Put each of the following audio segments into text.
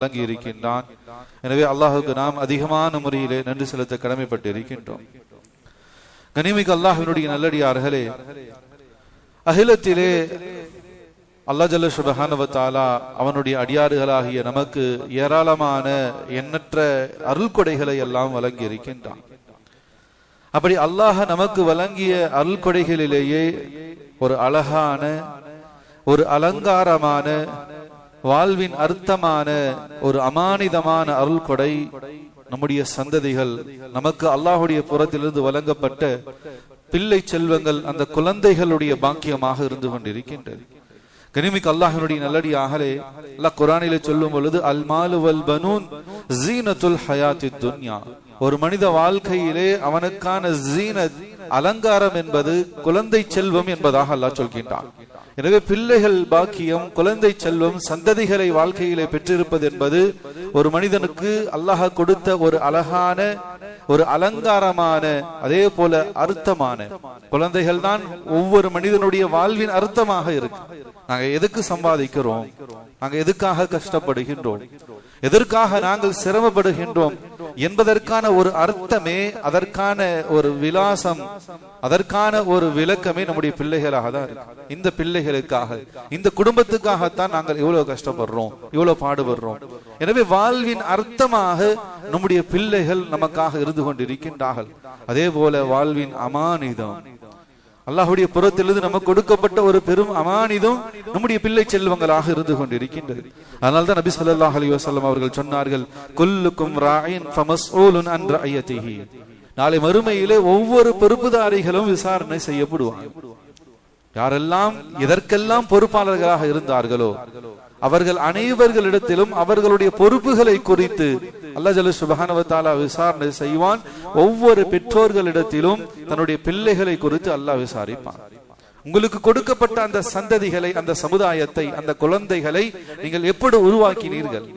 வழங்கி இருக்கின்றான். எனவே அல்லாஹுக்கு நாம் அதிகமான முறையிலே நன்றி செலுத்த கடமைப்பட்டு இருக்கின்றோம். கனிமிக்கு அல்லாஹ்வினுடைய நல்லடியார்களே, அகிலத்திலே அல்லாஹ் ஜல்ல சுப்ஹானஹு வ தஆலா அவனுடைய அடியாறுகளாகிய நமக்கு ஏராளமான எண்ணற்ற அருள் கொடைகளை எல்லாம் வழங்கி இருக்கின்றான். அப்படி அல்லாஹ் நமக்கு வழங்கிய அருள் கொடைகளிலேயே ஒரு அழகான, ஒரு அலங்காரமான, வாழ்வின் அர்த்தமான, ஒரு அமானிதமான அருள் கொடை நம்முடைய சந்ததிகள், நமக்கு அல்லாஹுடைய புறத்திலிருந்து வழங்கப்பட்ட பிள்ளை செல்வங்கள், அந்த குழந்தைகளுடைய பாக்கியமாக இருந்து கொண்டிருக்கின்றது. கனிமிக்கு அல்லாஹ்வினுடைய நல்லடியார்களே, அல்லாஹ் குர்ஆனிலே சொல்லும் பொழுது அல் மாலு வல் பனூன் ஜீனத்துல் ஹயாத்தித் துன்யா, ஒரு மனித வாழ்க்கையிலே அவனுக்கான ஜீனத், அலங்காரம் என்பது குழந்தை செல்வம் என்பதாக அல்லாஹ் சொல்கின்றான். எனவே பிள்ளைகள் பாக்கியம், குழந்தை செல்வம், சந்ததிகளை வாழ்க்கையிலே பெற்றிருப்பது என்பது ஒரு மனிதனுக்கு அல்லாஹ் கொடுத்த ஒரு அழகான, ஒரு அலங்காரமான, அதே போல அர்த்தமான குழந்தைகள் தான் ஒவ்வொரு மனிதனுடைய வாழ்வின் அர்த்தமாக இருக்கு. நாங்க எதுக்கு சம்பாதிக்கிறோம், நாங்க எதுக்காக கஷ்டப்படுகின்றோம், எதற்காக நாங்கள் சிரமப்படுகின்றோம் என்பதற்கான ஒரு அர்த்தமே, அதற்கான ஒரு விலாசம், அதற்கான ஒரு விளக்கமே நம்முடைய பிள்ளைகளாக தான் இருக்கு. இந்த பிள்ளைகளுக்காக, இந்த குடும்பத்துக்காகத்தான் நாங்கள் இவ்வளவு கஷ்டப்படுறோம், இவ்வளவு பாடுபடுறோம். எனவே வாழ்வின் அர்த்தமாக நம்முடைய பிள்ளைகள் நமக்காக இருந்து கொண்டிருக்கின்றார்கள். அதே போல வாழ்வின் அமானிதம், அல்லாஹ்வுடைய புறத்திலிருந்து நமக்கு கொடுக்கப்பட்ட ஒரு பெரும் அமானிதம் நம்முடைய பிள்ளை செல்வங்களாக இருந்து கொண்டிருக்கின்றது. அதனால்தான் நபி ஸல்லல்லாஹு அலைஹி வஸல்லம் அவர்கள் சொன்னார்கள், குல்லுக்கும் ராயின் ஃபமஸ்ஊலுன் அன் ரஅயதிஹி. நாளை மறுமையிலே ஒவ்வொரு பொறுப்புதாரிகளும் விசாரணை செய்யப்படுவாங்க. யாரெல்லாம் எதற்கெல்லாம் பொறுப்பாளர்களாக இருந்தார்களோ அவர்கள் அனைவர்களிடத்திலும் அவர்களுடைய பொறுப்புகளை குறித்து அல்லாஹ் ஜல்ல சுப்ஹானஹு வ தஆலா விசாரணை செய்வான். ஒவ்வொரு பெற்றோர்களிடத்திலும் தன்னுடைய பிள்ளைகளை குறித்து அல்லாஹ் விசாரிப்பான். உங்களுக்கு கொடுக்கப்பட்ட அந்த சந்ததிகளை, அந்த சமுதாயத்தை, அந்த குழந்தைகளை நீங்கள் எப்படி உருவாக்கினீர்கள்,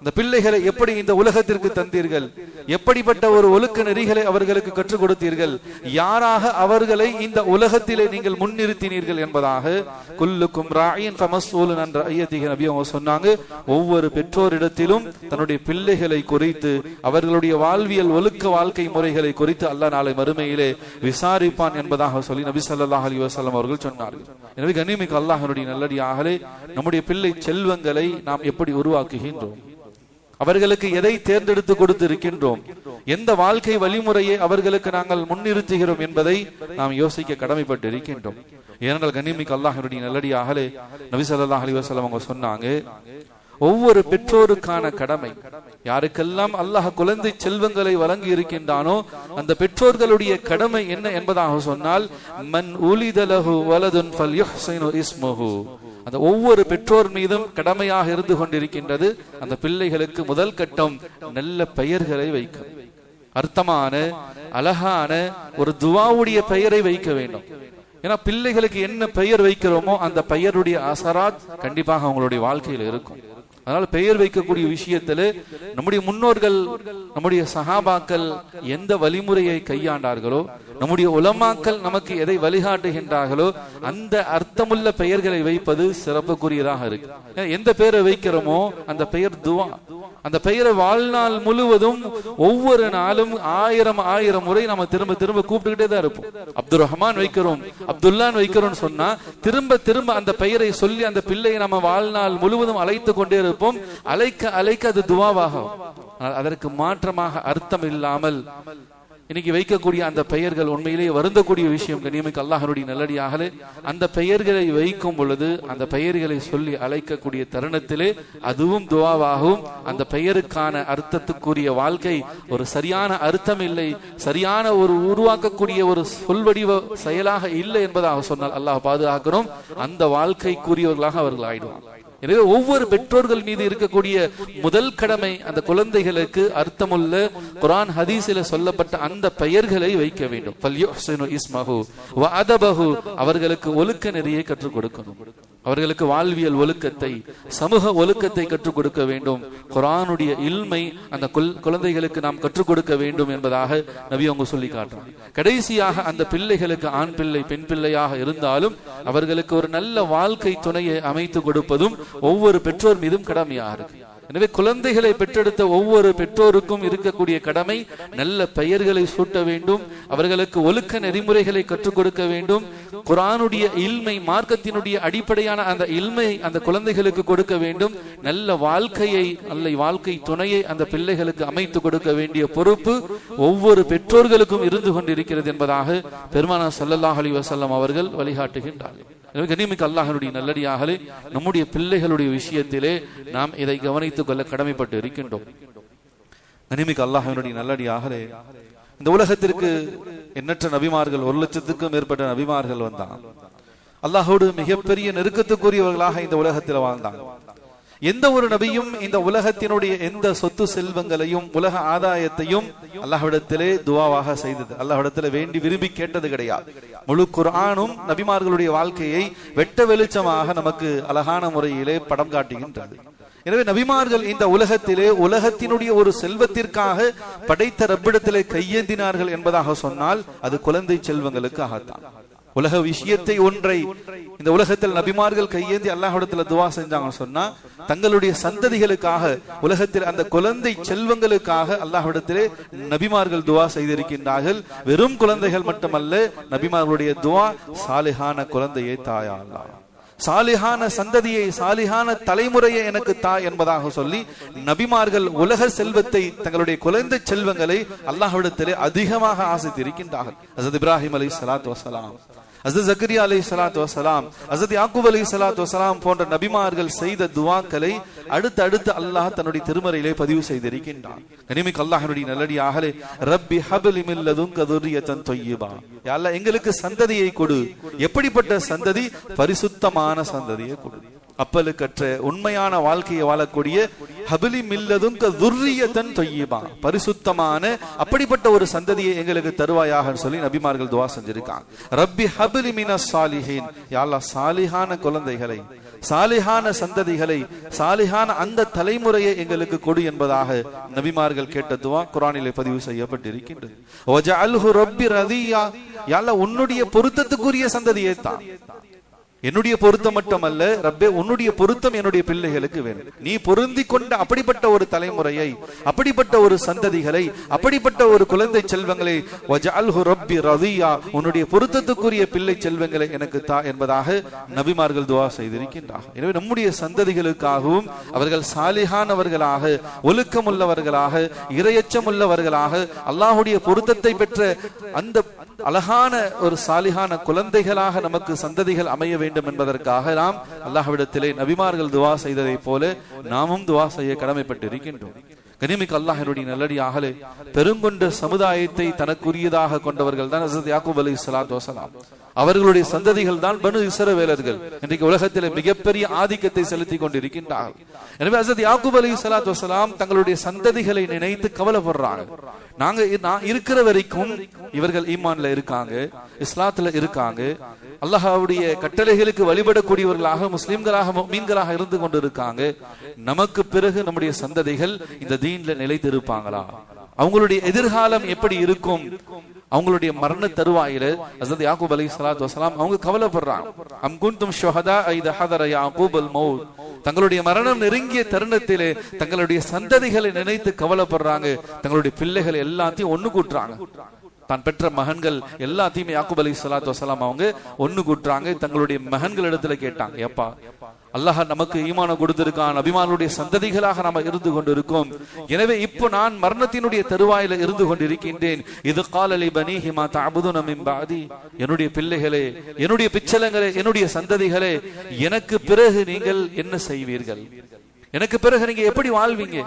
இந்த பிள்ளைகளை எப்படி இந்த உலகத்திற்கு தந்தீர்கள், எப்படிப்பட்ட ஒரு ஒழுக்க நெறிகளை அவர்களுக்கு கற்றுக் கொடுத்தீர்கள், யாராக அவர்களை இந்த உலகத்திலே நீங்கள் முன்னிறுத்தினீர்கள் என்பதாக குல்லுக்கும் ராயின் ஃபமஸ்ஊலுன் அன் ரஅயதிஹி நபி அவங்க சொன்னாங்க. ஒவ்வொரு பெற்றோரிடத்திலும் தன்னுடைய பிள்ளைகளை குறித்து, அவர்களுடைய வாழ்வியல் ஒழுக்க வாழ்க்கை முறைகளை குறித்து அல்லாஹ் நாளை மறுமையிலே விசாரிப்பான் என்பதாக சொல்லி நபி ஸல்லல்லாஹு அலைஹி வஸல்லம் அவர்கள் சொன்னார்கள். எனவே கண்ணியமிக்க அல்லாஹ்வினுடைய நல்லடியார்களே, நம்முடைய பிள்ளை செல்வங்களை நாம் எப்படி உருவாக்குகின்றோம், அவர்களுக்கு எதை தேர்ந்தெடுத்து கொடுத்து இருக்கின்றோம், எந்த வாழ்க்கை வழிமுறையை அவர்களுக்கு நாங்கள் முன்னிறுத்துகிறோம் என்பதை நாம் யோசிக்க கடமைப்பட்டு இருக்கின்றோம். ஏனென்றால் கண்ணியமிக்க அல்லாஹ்வினுடைய நல்லடியார்களே, நபி ஸல்லல்லாஹு அலைஹி வஸல்லம் அவங்க சொன்னாங்க, ஒவ்வொரு பெற்றோருக்கான கடமை, யாருக்கெல்லாம் அல்லாஹ் குழந்தை செல்வங்களை வழங்கி இருக்கின்றானோ அந்த பெற்றோர்களுடைய கடமை என்ன என்பதாக சொன்னால், மன் உலித லஹு வலதுன் ஃபல்யுஹ்ஸினு இஸ்முஹு, அந்த ஒவ்வொரு பெற்றோர் மீதும் கடமையாக இருந்து கொண்டிருக்கின்றது அந்த பிள்ளைகளுக்கு முதல் கட்டம் நல்ல பெயர்களை வைக்க, அர்த்தமான அழகான ஒரு துஆவுடைய பெயரை வைக்க வேண்டும். ஏன்னா பிள்ளைகளுக்கு என்ன பெயர் வைக்கிறோமோ அந்த பெயருடைய அசராத் கண்டிப்பாக அவங்களுடைய வாழ்க்கையில் இருக்கும். அதனால பெயர் வைக்கக்கூடிய விஷயத்துல நம்முடைய முன்னோர்கள், நம்முடைய சஹாபாக்கள் எந்த வழிமுறையை கையாண்டார்களோ, நம்முடைய உலமாக்கள் நமக்கு எதை வழிகாட்டுகின்றார்களோ அந்த அர்த்தமுள்ள பெயர்களை வைப்பது சிறப்புக்குரியதாக இருக்கு. எந்த பெயரை வைக்கிறோமோ அந்த பெயர் துவா, அந்த பெயரை வாழ்நாள் முழுவதும் ஒவ்வொரு நாளும் ஆயிரம் முறை நம்ம திரும்ப திரும்ப கூப்பிட்டுக்கிட்டே தான் இருப்போம். அப்துல் ரஹ்மான் வைக்கிறோம், அப்துல்லான் வைக்கிறோம் சொன்னா திரும்ப திரும்ப அந்த பெயரை சொல்லி அந்த பிள்ளையை நம்ம வாழ்நாள் முழுவதும் அழைத்து கொண்டே இருப்போம். அழைக்க அது துவாவாகும். அதற்கு மாற்றமாக அர்த்தம் இல்லாமல் இன்னைக்கு வைக்கக்கூடிய அந்த பெயர்கள் உண்மையிலேயே வருந்தக்கூடிய விஷயம். கண்ணியமிக்க அல்லாஹ்வுடைய நல்லடியார்களே, அந்த பெயர்களை வைக்கும் பொழுது அந்த பெயர்களை சொல்லி அழைக்கக்கூடிய தருணத்திலே அதுவும் துஆவாகவும், அந்த பெயருக்கான அர்த்தத்துக்குரிய வாழ்க்கை ஒரு சரியான அர்த்தம் இல்லை, சரியான ஒரு உருவாக்கக்கூடிய ஒரு சொல்வடிவ செயலாக இல்லை என்பதாக சொன்னால் அல்லாஹ் பாதுகாக்கணும், அந்த வாழ்க்கைக்குரியவர்களாக அவர்கள் ஆயிடுவாங்க. எனவே ஒவ்வொரு பெற்றோர்கள் மீது இருக்கக்கூடிய முதல் கடமை அந்த குழந்தைகளுக்கு அர்த்தமுள்ள குர்ஆன் ஹதீஸில் சொல்லப்பட்ட அந்த பெயர்களை வைக்க வேண்டும். ஃபல்யுஹ்ஸினு இஸ்மஹு வ அதபஹு, அவர்களுக்கு ஒழுக்க நெறியை கற்றுக் கொடுக்கணும், அவர்களுக்கு வாழ்வியல் ஒழுக்கத்தை, சமூக ஒழுக்கத்தை கற்றுக் கொடுக்க வேண்டும். குர்ஆனுடைய இல்மை அந்த குழந்தைகளுக்கு நாம் கற்றுக் கொடுக்க வேண்டும் என்பதாக நபி அவங்க சொல்லி காட்டுறாங்க. கடைசியாக அந்த பிள்ளைகளுக்கு ஆண் பிள்ளை பெண் பிள்ளையாக இருந்தாலும் அவர்களுக்கு ஒரு நல்ல வாழ்க்கை துணையை அமைத்து கொடுப்பதும் ஒவ்வொரு பெற்றோர் மீதும் கடமையாக இருக்கு. எனவே குழந்தைகளை பெற்றெடுத்த ஒவ்வொரு பெற்றோருக்கும் இருக்கக்கூடிய கடமை நல்ல பெயர்களை சூட்ட வேண்டும், அவர்களுக்கு ஒழுக்க நெறிமுறைகளை கற்றுக் கொடுக்க வேண்டும், குர்ஆனுடைய இல்மை மார்க்கத்தினுடைய அடிப்படையான அந்த இல்மை அந்த குழந்தைகளுக்கு கொடுக்க வேண்டும், நல்ல வாழ்க்கையை நல்ல வாழ்க்கை துணையை அந்த பிள்ளைகளுக்கு அமைத்து கொடுக்க வேண்டிய பொறுப்பு ஒவ்வொரு பெற்றோர்களுக்கும் இருந்து கொண்டிருக்கிறது என்பதாக பெருமானார் ஸல்லல்லாஹு அலைஹி வஸல்லம் அவர்கள் வழிகாட்டுகின்றார்கள். எனவே கண்ணியமிக்க அல்லாஹ்வுடைய நல்லடியார்களே, நம்முடைய பிள்ளைகளுடைய விஷயத்திலே நாம் இதை கவனித்துக் கொள்ள கடமைப்பட்டு இருக்கின்றோம். கண்ணியமிக்க அல்லாஹ்வுடைய நல்லடியார்களே, இந்த உலகத்திற்கு எண்ணற்ற நபிமார்கள் 1,00,000க்கும் மேற்பட்ட நபிமார்கள் வந்தாங்க. அல்லாஹ்வோடு மிகப்பெரிய நெருக்கத்துக்குரியவர்களாக இந்த உலகத்தில் வாழ்ந்தாங்க. எந்த ஒரு நபியும் இந்த உலகத்தினுடைய எந்த சொத்து செல்வங்களையும் உலக ஆதாயத்தையும் அல்லாஹ்விடத்திலே துஆவாக செய்தது, அல்லாஹ்விடத்திலே வேண்டி விரும்பி கேட்டது கிடையாது. முழு குர்ஆனும் நபிமார்களுடைய வாழ்க்கையை வெட்ட வெளிச்சமாக நமக்கு அழகான முறையிலே படம் காட்டுகின்றது. எனவே நபிமார்கள் இந்த உலகத்திலே உலகத்தினுடைய ஒரு செல்வத்திற்காக படைத்த ரப்பிடத்திலே கையேந்தினார்கள் என்பதாக சொன்னால் அது குழந்தை செல்வங்களுக்காகத்தான். உலக விஷயத்தை ஒன்றை இந்த உலகத்தில் நபிமார்கள் கையேந்தி அல்லாஹ்விடத்துல துவா செஞ்சாங்கன்னு சொன்னா தங்களுடைய சந்ததிகளுக்காக உலகத்தில் அந்த குழந்தை செல்வங்களுக்காக அல்லாஹ்விடத்திலே நபிமார்கள் துவா செய்திருக்கின்றார்கள். வெறும் குழந்தைகள் மட்டுமல்ல, நபிமார்களுடைய துவா சாலிஹான குழந்தையை தாயா அல்லாஹ், சாலிஹான சந்ததியை சாலிஹான தலைமுறையை எனக்கு தா என்பதாக சொல்லி நபிமார்கள் உலக செல்வத்தை தங்களுடைய குழந்தை செல்வங்களை அல்லாஹ்விடத்திலே அதிகமாக ஆசைத்திருக்கின்றார்கள். ஹஸரத் இப்ராஹிம் அலைஹிஸ்ஸலாத்து வஸலாம், ஹஸரத் ஜக்கரியா அலைஹிஸ்ஸலாத்து வஸலாம், ஹஸரத் யாக்கூப் அலைஹிஸ்ஸலாத்து வஸலாம் போன்ற நபிமார்கள் செய்த துஆக்களை அடுத்து அல்லாஹ் தன்னுடைய திருமறையிலே பதிவு செய்திருக்கின்றான். கனிமிக் அல்லாஹ்வுடைய நல்லடியார்களே, ரப்பி ஹப்லி மின் லதுன்க துர்ரியத்தன் தொய்யிபா, யா அல்லாஹ் எங்களுக்கு சந்ததியை கொடு. எப்படிப்பட்ட சந்ததி? பரிசுத்தமான சந்ததியை கொடு. அப்பலுக்கற்ற உண்மையான வாழ்க்கையை வாழக்கூடிய ஹப்லி மின் லதுன்க துர்ரியத்தன் தொய்யிபா, பரிசுத்தமான அப்படிப்பட்ட ஒரு சந்ததியை எங்களுக்கு தருவாயாக சொல்லி நபிமார்கள் துஆ செஞ்சிருக்காங்க. ரப்பி ஹப்லி மினஸ் சாலிஹீன், யா அல்லாஹ் சாலிஹான குழந்தைகளை சாலிஹான சந்ததிகளை சாலிஹான அந்த தலைமுறையை எங்களுக்கு கொடு என்பதாக நபிமார்கள் கேட்ட துஆ குர்ஆனிலே பதிவு செய்யப்பட்டிருக்கின்றது. வஜஅல்ஹு ரப்பி ரதியா, யா அல்லாஹ் உன்னுடைய பொருத்தத்துக்குரிய சந்ததியை தான். என்னுடைய பொருத்தம் மட்டுமல்ல ரப்பே, உன்னுடைய பொருத்தம் என்னுடைய பிள்ளைகளுக்கு வேணும். நீ பொருந்தி கொண்ட அப்படிப்பட்ட ஒரு தலைமுறையை, அப்படிப்பட்ட ஒரு சந்ததிகளை, அப்படிப்பட்ட ஒரு குழந்தை செல்வங்களை வஜஅல்ஹு ரப்பி ரதியா, உன்னுடைய பொருத்தத்துக்குரிய பிள்ளை செல்வங்களை எனக்கு தா என்பதாக நபிமார்கள் துஆ செய்திருக்கின்றார்கள். எனவே நம்முடைய சந்ததிகளுக்காகவும் அவர்கள் சாலிஹானவர்களாக, ஒழுக்கமுள்ளவர்களாக, இறையச்சமுள்ளவர்களாக, அல்லாஹ்வுடைய பொருத்தத்தை பெற்ற அந்த அழகான ஒரு சாலிஹான குழந்தைகளாக நமக்கு சந்ததிகள் அமைய வேண்டும் என்பதற்காக நாம் அல்லாஹ்விடத்திலே நபிமார்கள் துஆ செய்ததை போல நாமும் துஆ செய்ய கடமைப்பட்டு இருக்கின்றோம். கனிமிக்க அல்லாஹ்வுடைய நல்லடியார்களே, பெருங்கொண்ட சமுதாயத்தை தனக்குரியதாக கொண்டவர்கள் தான் ஹஸரத் யாக்கூப் அலைஹிஸ்ஸலாத்து வஸலாம். அவர்களுடைய சந்ததிகள் தான் பனு இஸ்ரவேலர்கள். இன்றைக்கு உலகத்திலே மிகப்பெரிய ஆதிக்கத்தை செலுத்தி கொண்டிருக்கின்றார்கள். எனவே ஹஸரத் யாக்கூப் அலைஹிஸ்ஸலாத்து வஸலாம் தங்களுடைய சந்ததிகளை நினைத்து கவலைப்படுறாங்க. நாங்க இருக்கிற வரைக்கும் இவர்கள் ஈமான்ல இருக்காங்க, இஸ்லாத்துல இருக்காங்க, அல்லாஹ்வுடைய கட்டளைகளுக்கு வழிபடக்கூடியவர்களாக முஸ்லிம்களாக முஃமின்களாக இருந்து கொண்டிருக்காங்க. நமக்கு பிறகு நம்முடைய சந்ததிகள் இந்த தீன்ல நிலைத்து இருப்பாங்களா? அவங்களுடைய எதிர்காலம் எப்படி இருக்கும்? அவங்களுடைய மரண தருவாயில ஹஸரத் யாக்கூப் அலைஹிஸ்ஸலாத்து வஸலாம் அவங்க கவலைப்படுறாங்க. அம் குன்தும் ஷுஹதா ஐத ஹதர யாக்கூப் அல் மௌத், தங்களுடைய மரணம் நெருங்கிய தருணத்திலே தங்களுடைய சந்ததிகளை நினைத்து கவலைப்படுறாங்க. தங்களுடைய பிள்ளைகளை எல்லாத்தையும் ஒண்ணு கூட்டுறாங்க. தான் பெற்ற மகன்கள் எல்லாத்தையுமே யாக்கூப் அலைஹிஸ்ஸலாத்து வஸலாம் அவங்க ஒண்ணு கூட்டுறாங்க. தங்களுடைய மகன்கள் இடத்துல கேட்டாங்க, எப்பா அல்லாஹ் நமக்கு ஈமான கொடுத்திருக்கான், நபிமார்களுடைய சந்ததிகளாக நாம இருந்து கொண்டிருக்கோம். எனவே இப்போ நான் மரணத்தினுடைய தருவாயில இருந்து கொண்டிருக்கின்றேன். இது காலலி பனீஹி மா தஅபுதுன மின் பஅதி, என்னுடைய பிள்ளைகளே, என்னுடைய பிச்சலங்களே, என்னுடைய சந்ததிகளே, எனக்கு பிறகு நீங்கள் என்ன செய்வீர்கள்? எனக்கு பிறகு நீங்க எப்படி வாழ்வீங்க?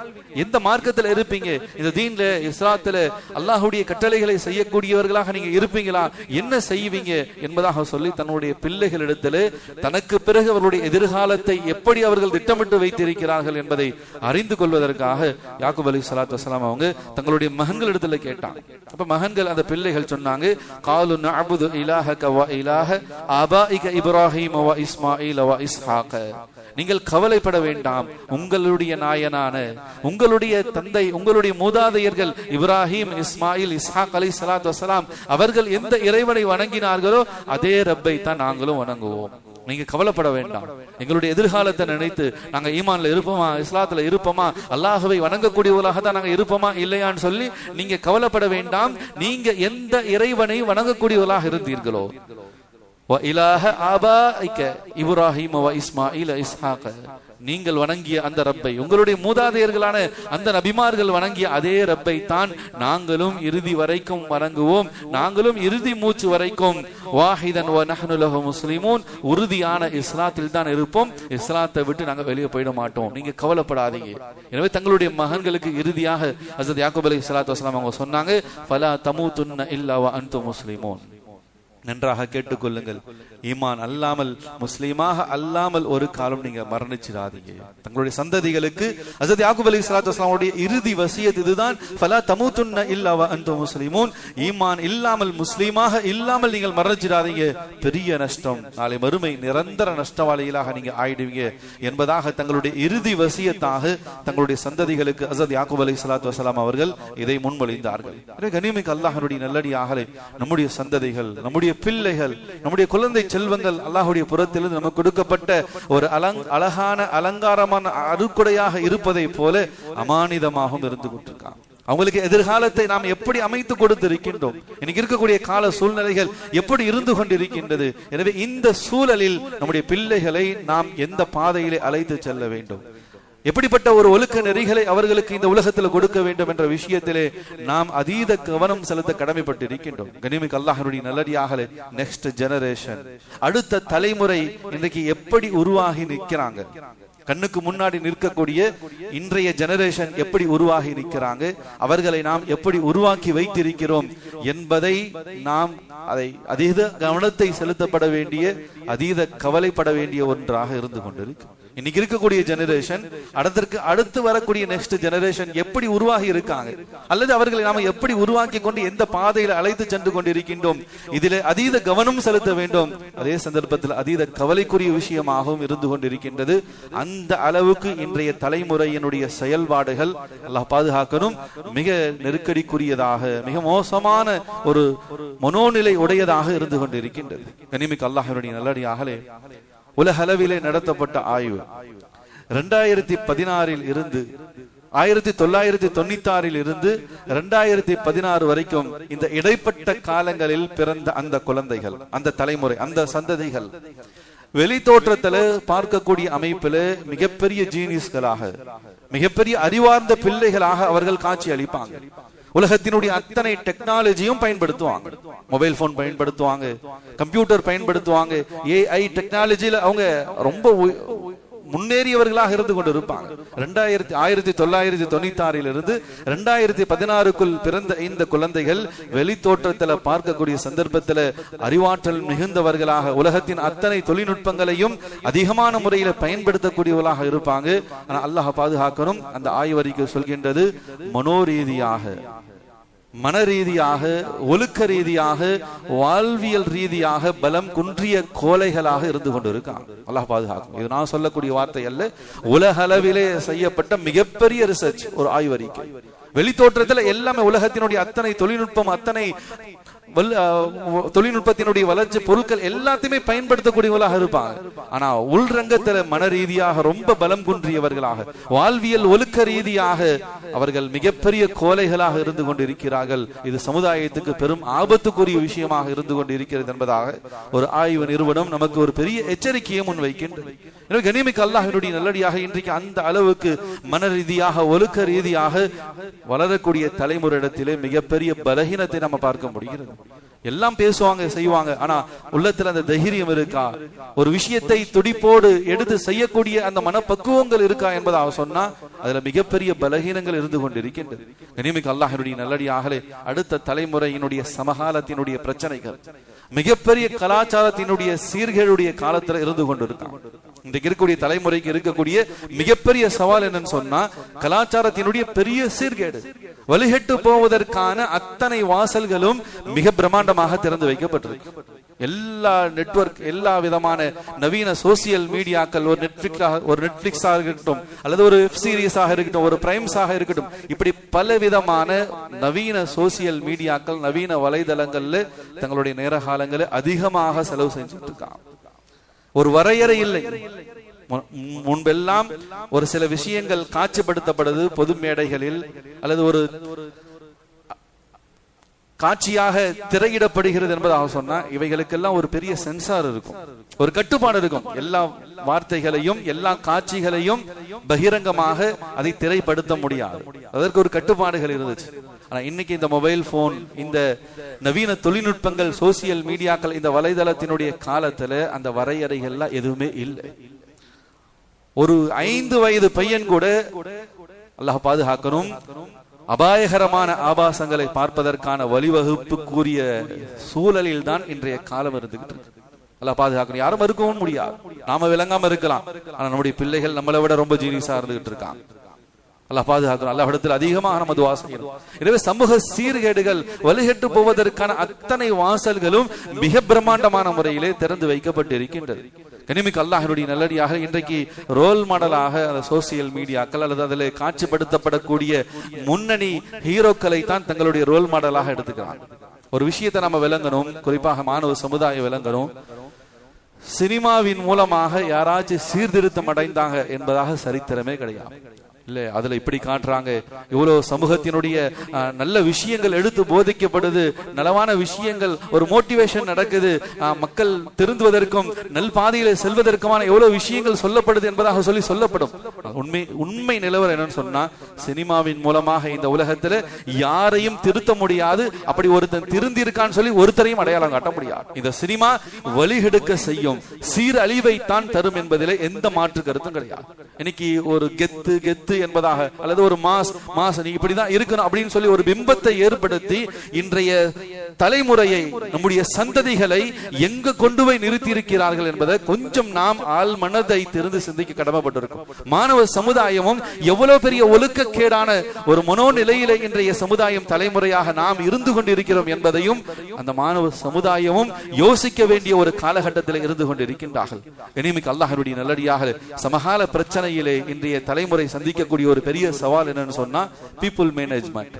எந்த மார்க்கத்தில் இருப்பீங்க? இந்த தீன்ல இஸ்லாத்துல அல்லாஹ்வுடைய கட்டளைகளை செய்யக்கூடியவர்களாக நீங்க இருப்பீங்களா? என்ன செய்வீங்க என்பதாக சொல்லி தன்னுடைய பிள்ளைகளிடத்திலே தனக்கு பிறகு அவருடைய எதிர்காலத்தை எப்படி அவர்கள் திட்டமிட்டு வைத்திருக்கிறார்கள் என்பதை அறிந்து கொள்வதற்காக யாக்கூப் அலைஹிஸ்ஸலாத்து வஸலாம் அவங்க தங்களுடைய மகன்களிடத்துல கேட்டாங்க. அப்ப மகன்கள் அந்த பிள்ளைகள் சொன்னாங்க, காலு நஅபுது இலாஹக வ இலாஹ ஆபாஇக இப்ராஹீம் வ இஸ்மாஈல் வ இஸ்ஹாக, நீங்கள் கவலைப்பட வேண்டாம், உங்களுடைய நாயனான உங்களுடைய தந்தை உங்களுடைய மூதாதையர்கள் இப்ராஹிம் இஸ்மாயில் இஸ்ஹாக் அலைஹிஸ்ஸலாத்து வஸலாம் அவர்கள் எந்த இறைவனை வணங்கினார்களோ அதே ரப்பை தான் நாங்களும் வணங்குவோம். நீங்க கவலைப்பட வேண்டாம். எங்களுடைய எதிர்காலத்தை நினைத்து நாங்க ஈமான்ல இருப்போமா, இஸ்லாத்துல இருப்போமா, அல்லாஹ்வை வணங்கக்கூடியவர்களாக தான் நாங்க இருப்போமா இல்லையான்னு சொல்லி நீங்க கவலைப்பட வேண்டாம். நீங்க எந்த இறைவனை வணங்கக்கூடியவர்களாக இருந்தீர்களோ, وَإِلَٰهَ آبَائِكَ إِبْرَاهِيمَ وَإِسْمَاعِيلَ إِسْحَاقَ, நீங்கள் வணங்கிய அந்த ரப்பை, உங்களுடைய மூதாதையர்களான அந்த நபிமார்கள் வணங்கிய அதே ரப்பை தான் நாங்களும் இறுதி வரைக்கும் வணங்குவோம். நாங்களும் இறுதி மூச்சு வரைக்கும் வாஹிதன் வ நஹ்னு லஹு முஸ்லிமூன், உறுதியான இஸ்லாத்தில் தான் இருப்போம். இஸ்லாத்தை விட்டு நாங்க வெளியே போயிட மாட்டோம். நீங்க கவலைப்படாதீங்க. எனவே தங்களுடைய மகன்களுக்கு இறுதியாக ஹஜ்ரத் யாக்கூப் அலைஹிஸ்ஸலாத்து வஸலாம் அவங்க சொன்னாங்க, ஃபலா தமூதுன்ன இல்லா வ அன்தும் முஸ்லிமூன். நன்றாக கேட்டுக்கொள்ளுங்கள், ஈமான் அல்லாமல், முஸ்லீமாக அல்லாமல் ஒரு காலம் நீங்க மரணிச்சிடாதீங்க. தங்களுடைய சந்ததிகளுக்கு ஹஜ்ரத் யாக்கூப் அலைஹிஸ்ஸலாத்து வஸலாமுடைய இறுதி வசியத் இதுதான், ஃபலா தமூதுன்ன இல்லா வ அன்தும் முஸ்லிமூன். ஈமான் இல்லாமல், முஸ்லீமாக இல்லாமல் நீங்கள் மரணிச்சிடாதீங்க. பெரிய நஷ்டம், நாளை மறுமை நிரந்தர நஷ்டவாளிகளாக நீங்க ஆயிடுவீங்க என்பதாக தங்களுடைய இறுதி வசியத்தாக தங்களுடைய சந்ததிகளுக்கு ஹஜ்ரத் யாக்கூப் அலைஹிஸ்ஸலாத்து வஸலாம் அவர்கள் இதை முன்மொழிந்தார்கள். கனிமிக்க அல்லாஹ்வுடைய நல்லடியார்களே, நம்முடைய சந்ததிகள், நம்முடைய பிள்ளைகள், நம்முடைய குழந்தை செல்வங்கள் அல்லாஹ்வுடைய புறத்திலிருந்து நமக்கு கொடுக்கப்பட்ட ஒரு அழகான அலங்காரமான அருக்குடையாக இருப்பதை போல அமானிதமாகவும் இருந்து கொண்டிருக்காங்க. அவங்களுக்கு எதிர்காலத்தை நாம் எப்படி அமைத்து கொடுத்திருக்கின்றோம், இன்னைக்கு இருக்கக்கூடிய கால சூழ்நிலைகள் எப்படி இருந்து கொண்டிருக்கின்றது. எனவே இந்த சூழலில் நம்முடைய பிள்ளைகளை நாம் எந்த பாதையிலே அழைத்து செல்ல வேண்டும், எப்படிப்பட்ட ஒரு ஒழுக்க நெறிகளை அவர்களுக்கு இந்த உலகத்தில் கொடுக்க வேண்டும் என்ற விஷயத்திலே நாம் அதீத கவனம் செலுத்த கடமைப்பட்டிருக்கின்றோம். கனிமிக்க அல்லாஹ்வுடைய நல்லடியார்களே, நெக்ஸ்ட் ஜெனரேஷன், அடுத்த தலைமுறை இன்றைக்கு எப்படி உருவாகி நிற்கிறாங்க, கண்ணுக்கு முன்னாடி நிற்கக்கூடிய இன்றைய ஜெனரேஷன் எப்படி உருவாகி நிற்கிறாங்க, அவர்களை நாம் எப்படி உருவாக்கி வைத்திருக்கிறோம் என்பதை நாம் அதை அதீத கவனத்தை செலுத்தப்பட வேண்டிய, அதீத கவலைப்பட வேண்டிய ஒன்றாக இருந்து கொண்டிருக்கு. இன்னைக்கு இருக்கக்கூடிய ஜெனரேஷன் அடுத்து வரக்கூடிய நெக்ஸ்ட் ஜெனரேஷன் எப்படி உருவாகி இருக்காங்க, அல்லது அவர்களை நாம எப்படி உருவாக்கி கொண்டு எந்த பாதையில் அழைத்து சென்று கொண்டிருக்கின்றோம், இதிலே அதீத கவனம் செலுத்த வேண்டும். அதே சந்தர்ப்பத்தில் அதீத கவலைக்குரிய விஷயமாகவும் இருந்து கொண்டிருக்கின்றது. அந்த அளவுக்கு இன்றைய தலைமுறையினுடைய செயல்பாடுகள், அல்லாஹ் பாதுகாக்கணும், மிக நெருக்கடிக்குரியதாக, மிக மோசமான ஒரு மனோநிலை உடையதாக இருந்து கொண்டிருக்கின்றது. கனிமிக்க அல்லாஹ்வுடைய நல்லடியார்களே, உலகளவிலே நடத்தப்பட்ட ஆய்வு 2016 இருந்து 1996 இருந்து 2016 வரைக்கும் இந்த இடைப்பட்ட காலங்களில் பிறந்த அந்த குழந்தைகள், அந்த தலைமுறை, அந்த சந்ததிகள் வெளி தோற்றத்தில் பார்க்கக்கூடிய அமைப்பில் மிகப்பெரிய ஜீனியஸ்களாக, மிகப்பெரிய அறிவார்ந்த பிள்ளைகளாக அவர்கள் காட்சி அளிப்பாங்க. உலகத்தினுடைய அத்தனை டெக்னாலஜியும் பயன்படுத்துவாங்க, மொபைல் போன் பயன்படுத்துவாங்க, கம்ப்யூட்டர் பயன்படுத்துவாங்க, ஏஐ டெக்னாலஜியில அவங்க ரொம்ப முன்னேறியவர்களாக இருந்து கொண்டு இருப்பாங்க. 1996 இருந்து 2016 பிறந்த இந்த குழந்தைகள் வெளி தோற்றத்தில் பார்க்கக்கூடிய சந்தர்ப்பத்தில் அறிவாற்றல் மிகுந்தவர்களாக, உலகத்தின் அத்தனை தொழில்நுட்பங்களையும் அதிகமான முறையில் பயன்படுத்தக்கூடியவர்களாக இருப்பாங்க. ஆனா அல்லாஹ் பாதுகாக்கணும், அந்த ஆய்வறிக்கை சொல்கின்றது, மனோரீதியாக, மன ரீதியாக, ஒழுக்க ரீதியாக, வாழ்வியல் ரீதியாக பலம் குன்றிய கோலைகளாக இருந்து கொண்டிருக்காங்க. அல்லாஹ் பாதுகாக்கும். இது நான் சொல்லக்கூடிய வார்த்தை அல்ல, உலகளவிலே செய்யப்பட்ட மிகப்பெரிய ரிசர்ச், ஒரு ஆய்வறிக்கை. வெளித்தோற்றத்தில் எல்லாமே உலகத்தினுடைய அத்தனை தொழில்நுட்பம், அத்தனை தொழில்நுட்பத்தினுடைய வளர்ச்சி பொருட்கள் எல்லாத்தையுமே பயன்படுத்தக்கூடியவர்களாக இருப்பாங்க. ஆனா உள்ரங்கத்துல மன ரீதியாக ரொம்ப பலம் குன்றியவர்களாக, வாழ்வியல் ஒழுக்க ரீதியாக அவர்கள் மிகப்பெரிய கோலைகளாக இருந்து கொண்டிருக்கிறார்கள். இது சமுதாயத்துக்கு பெரும் ஆபத்துக்குரிய விஷயமாக இருந்து கொண்டிருக்கிறது என்பதாக ஒரு ஆய்வு நிறுவனம் நமக்கு ஒரு பெரிய எச்சரிக்கையை முன்வைக்கின்றது. எனவே கனிமிக்க அல்லாஹ்வுடைய நல்லடியாக இன்றைக்கு அந்த அளவுக்கு மன ரீதியாக, ஒழுக்க ரீதியாக வளரக்கூடிய தலைமுறையிடத்திலே மிகப்பெரிய பலகீனத்தை நம்ம பார்க்க முடிகிறது. எல்லாம் பேசுவாங்க, செய்வாங்க, ஆனா உள்ளத்துல அந்த தைரியம் இருக்கா, ஒரு விஷயத்தை துடிப்போடு எடுத்து செய்யக்கூடிய அந்த மனப்பக்குவங்கள் இருக்கா என்பதாக சொன்னா அதுல மிகப்பெரிய பலகீனங்கள் இருந்து கொண்டிருக்கின்றது. கனிமிக்க அல்லாஹ்வுடைய நல்லடியார்களே, அடுத்த தலைமுறையினுடைய சமகாலத்தினுடைய பிரச்சனைகள், மிகப்பெரிய கலாச்சாரத்தினுடைய சீர்கேடுடைய காலத்துல இருந்து கொண்டிருக்காங்க. இன்றைக்கு இருக்கக்கூடிய தலைமுறைக்கு இருக்கக்கூடிய மிகப்பெரிய சவால் என்னன்னு சொன்னா, கலாச்சாரத்தினுடைய பெரிய சீர்கேடு. வழிகட்டு போவதற்கான அத்தனை வாசல்களும் மிக பிரம்மாண்டமாக திறந்து வைக்கப்பட்டிருக்கு. எல்லா நெட்வொர்க், எல்லா விதமான நவீன சோசியல் மீடியாக்கள், ஒரு நெட்ஃபிளிக்ஸா இருக்கட்டும், அல்லது ஒரு வெப் சீரிஸாக இருக்கட்டும், ஒரு பிரைம்ஸாக இருக்கட்டும், இப்படி பல விதமான நவீன சோசியல் மீடியாக்கள், நவீன வலைதளங்கள்ல தங்களுடைய நேர காலங்களை அதிகமாக செலவு செஞ்சுட்டு இருக்காங்க. ஒரு வரையறை இல்லை. முன்பெல்லாம் ஒரு சில விஷயங்கள் காட்சிப்படுத்தப்படுது பொது மேடைகளில், அல்லது ஒரு காட்சியாக திரையிடப்படுகிறது என்பதாக சொன்னா இவைகளுக்கெல்லாம் ஒரு பெரிய சென்சார் இருக்கும், ஒரு கட்டுப்பாடு இருக்கும். எல்லா வார்த்தைகளையும் எல்லா காட்சிகளையும் பகிரங்கமாக அதை திரைப்படுத்த முடியாது, அதற்கு ஒரு கட்டுப்பாடுகள் இருந்துச்சு. ஆனா இன்னைக்கு இந்த மொபைல் போன், இந்த நவீன தொழில்நுட்பங்கள், சோசியல் மீடியாக்கள், இந்த வலைதளத்தினுடைய காலத்துல அந்த வரையறைகள்லாம் எதுவுமே இல்லை. ஒரு 5 வயது பையன் கூட, அல்லாஹ் பாதுகாக்கணும், அபாயகரமான ஆபாசங்களை பார்ப்பதற்கான வழிவகுப்பு கூறிய சூழலில் தான் இன்றைய காலம் இருந்துகிட்டு இருக்கு. அல்லாஹ் பாதுகாக்கணும். யாரும் மறுக்கவும் முடியாது. நாம விளங்காம இருக்கலாம், ஆனா நம்முடைய பிள்ளைகள் நம்மளை விட ரொம்ப ஜீனியஸா இருந்துகிட்டு இருக்காங்க. அல்லாஹ் பாதுகாக்கணும். அல்லாஹ்விடத்தில் அதிகமாக நம்ம துஆ செய்யணும். எனவே சமூக சீர்கேடுகள் வழிகெட்டு போவதற்கான அத்தனை வாசல்களும் மிக பிரம்மாண்டமான முறையிலே திறந்து வைக்கப்பட்டு இருக்கின்றது. கனிமிக்கு அல்லாஹ்வுடைய நல்லடியாக இன்றைக்கு ரோல் மாடலாக சோசியல் மீடியாக்கள் அல்லது அதில் காட்சிப்படுத்தப்படக்கூடிய முன்னணி ஹீரோக்களை தான் தங்களுடைய ரோல் மாடலாக எடுத்துக்கிறாங்க. ஒரு விஷயத்தை நம்ம விளங்கணும், குறிப்பாக மாணவ சமுதாயம் விளங்கணும். சினிமாவின் மூலமாக யாராச்சும் சீர்திருத்தம் அடைந்தாங்க என்பதாக சரித்திரமே கிடையாது. இல்ல, அதுல இப்படி காட்டுறாங்க, இவ்வளவு சமூகத்தினுடைய நல்ல விஷயங்கள் எடுத்து போதிக்கப்படுது, நலவான விஷயங்கள், ஒரு மோட்டிவேஷன் நடக்குது, மக்கள் திருந்துவதற்கும் நல் பாதையில செல்வதற்குமான எவ்வளவு விஷயங்கள் சொல்லப்படுது என்பதாக சொல்லப்படும். உண்மை நிலவரம் என்னன்னு சொன்னா, சினிமாவின் மூலமாக இந்த உலகத்துல யாரையும் திருத்த முடியாது. அப்படி ஒருத்தன் திருந்தி இருக்கான்னு சொல்லி ஒருத்தரையும் அடையாளம் காட்ட முடியாது. இந்த சினிமா வழிகெடுக்க செய்யும், சீரழிவைத்தான் தரும் என்பதிலே எந்த மாற்று கருத்தும் கிடையாது. இன்னைக்கு ஒரு கெத்து என்பதாக அல்லது ஒரு மாஸ் நீ இப்படிதான் இருக்கணும் அப்படின்னு சொல்லி ஒரு பிம்பத்தை ஏற்படுத்தி இன்றைய தலைமுறையை, நம்முடைய சந்ததிகளை எங்க கொண்டு போய் நிறுத்தி இருக்கிறார்கள் என்பதை கொஞ்சம் நாம் ஆள் மனதை திறந்து சிந்திக்க கடமைப்பட்டிருக்கும். மாணவ சமுதாயமும் எவ்வளவு பெரிய ஒழுக்கக்கேடான ஒரு மனோநிலையில இன்றைய சமுதாயம் தலைமுறையாக நாம் இருந்து கொண்டிருக்கிறோம் என்பதையும் அந்த மாணவ சமுதாயமும் யோசிக்க வேண்டிய ஒரு காலகட்டத்தில் இருந்து கொண்டிருக்கின்றார்கள். இனிமிக்கு அல்லாஹ்வுடைய நல்லடியாக சமகால பிரச்சனையிலே இன்றைய தலைமுறை சந்திக்கக்கூடிய ஒரு பெரிய சவால் என்னன்னு சொன்னா பீப்புள் மேனேஜ்மெண்ட்.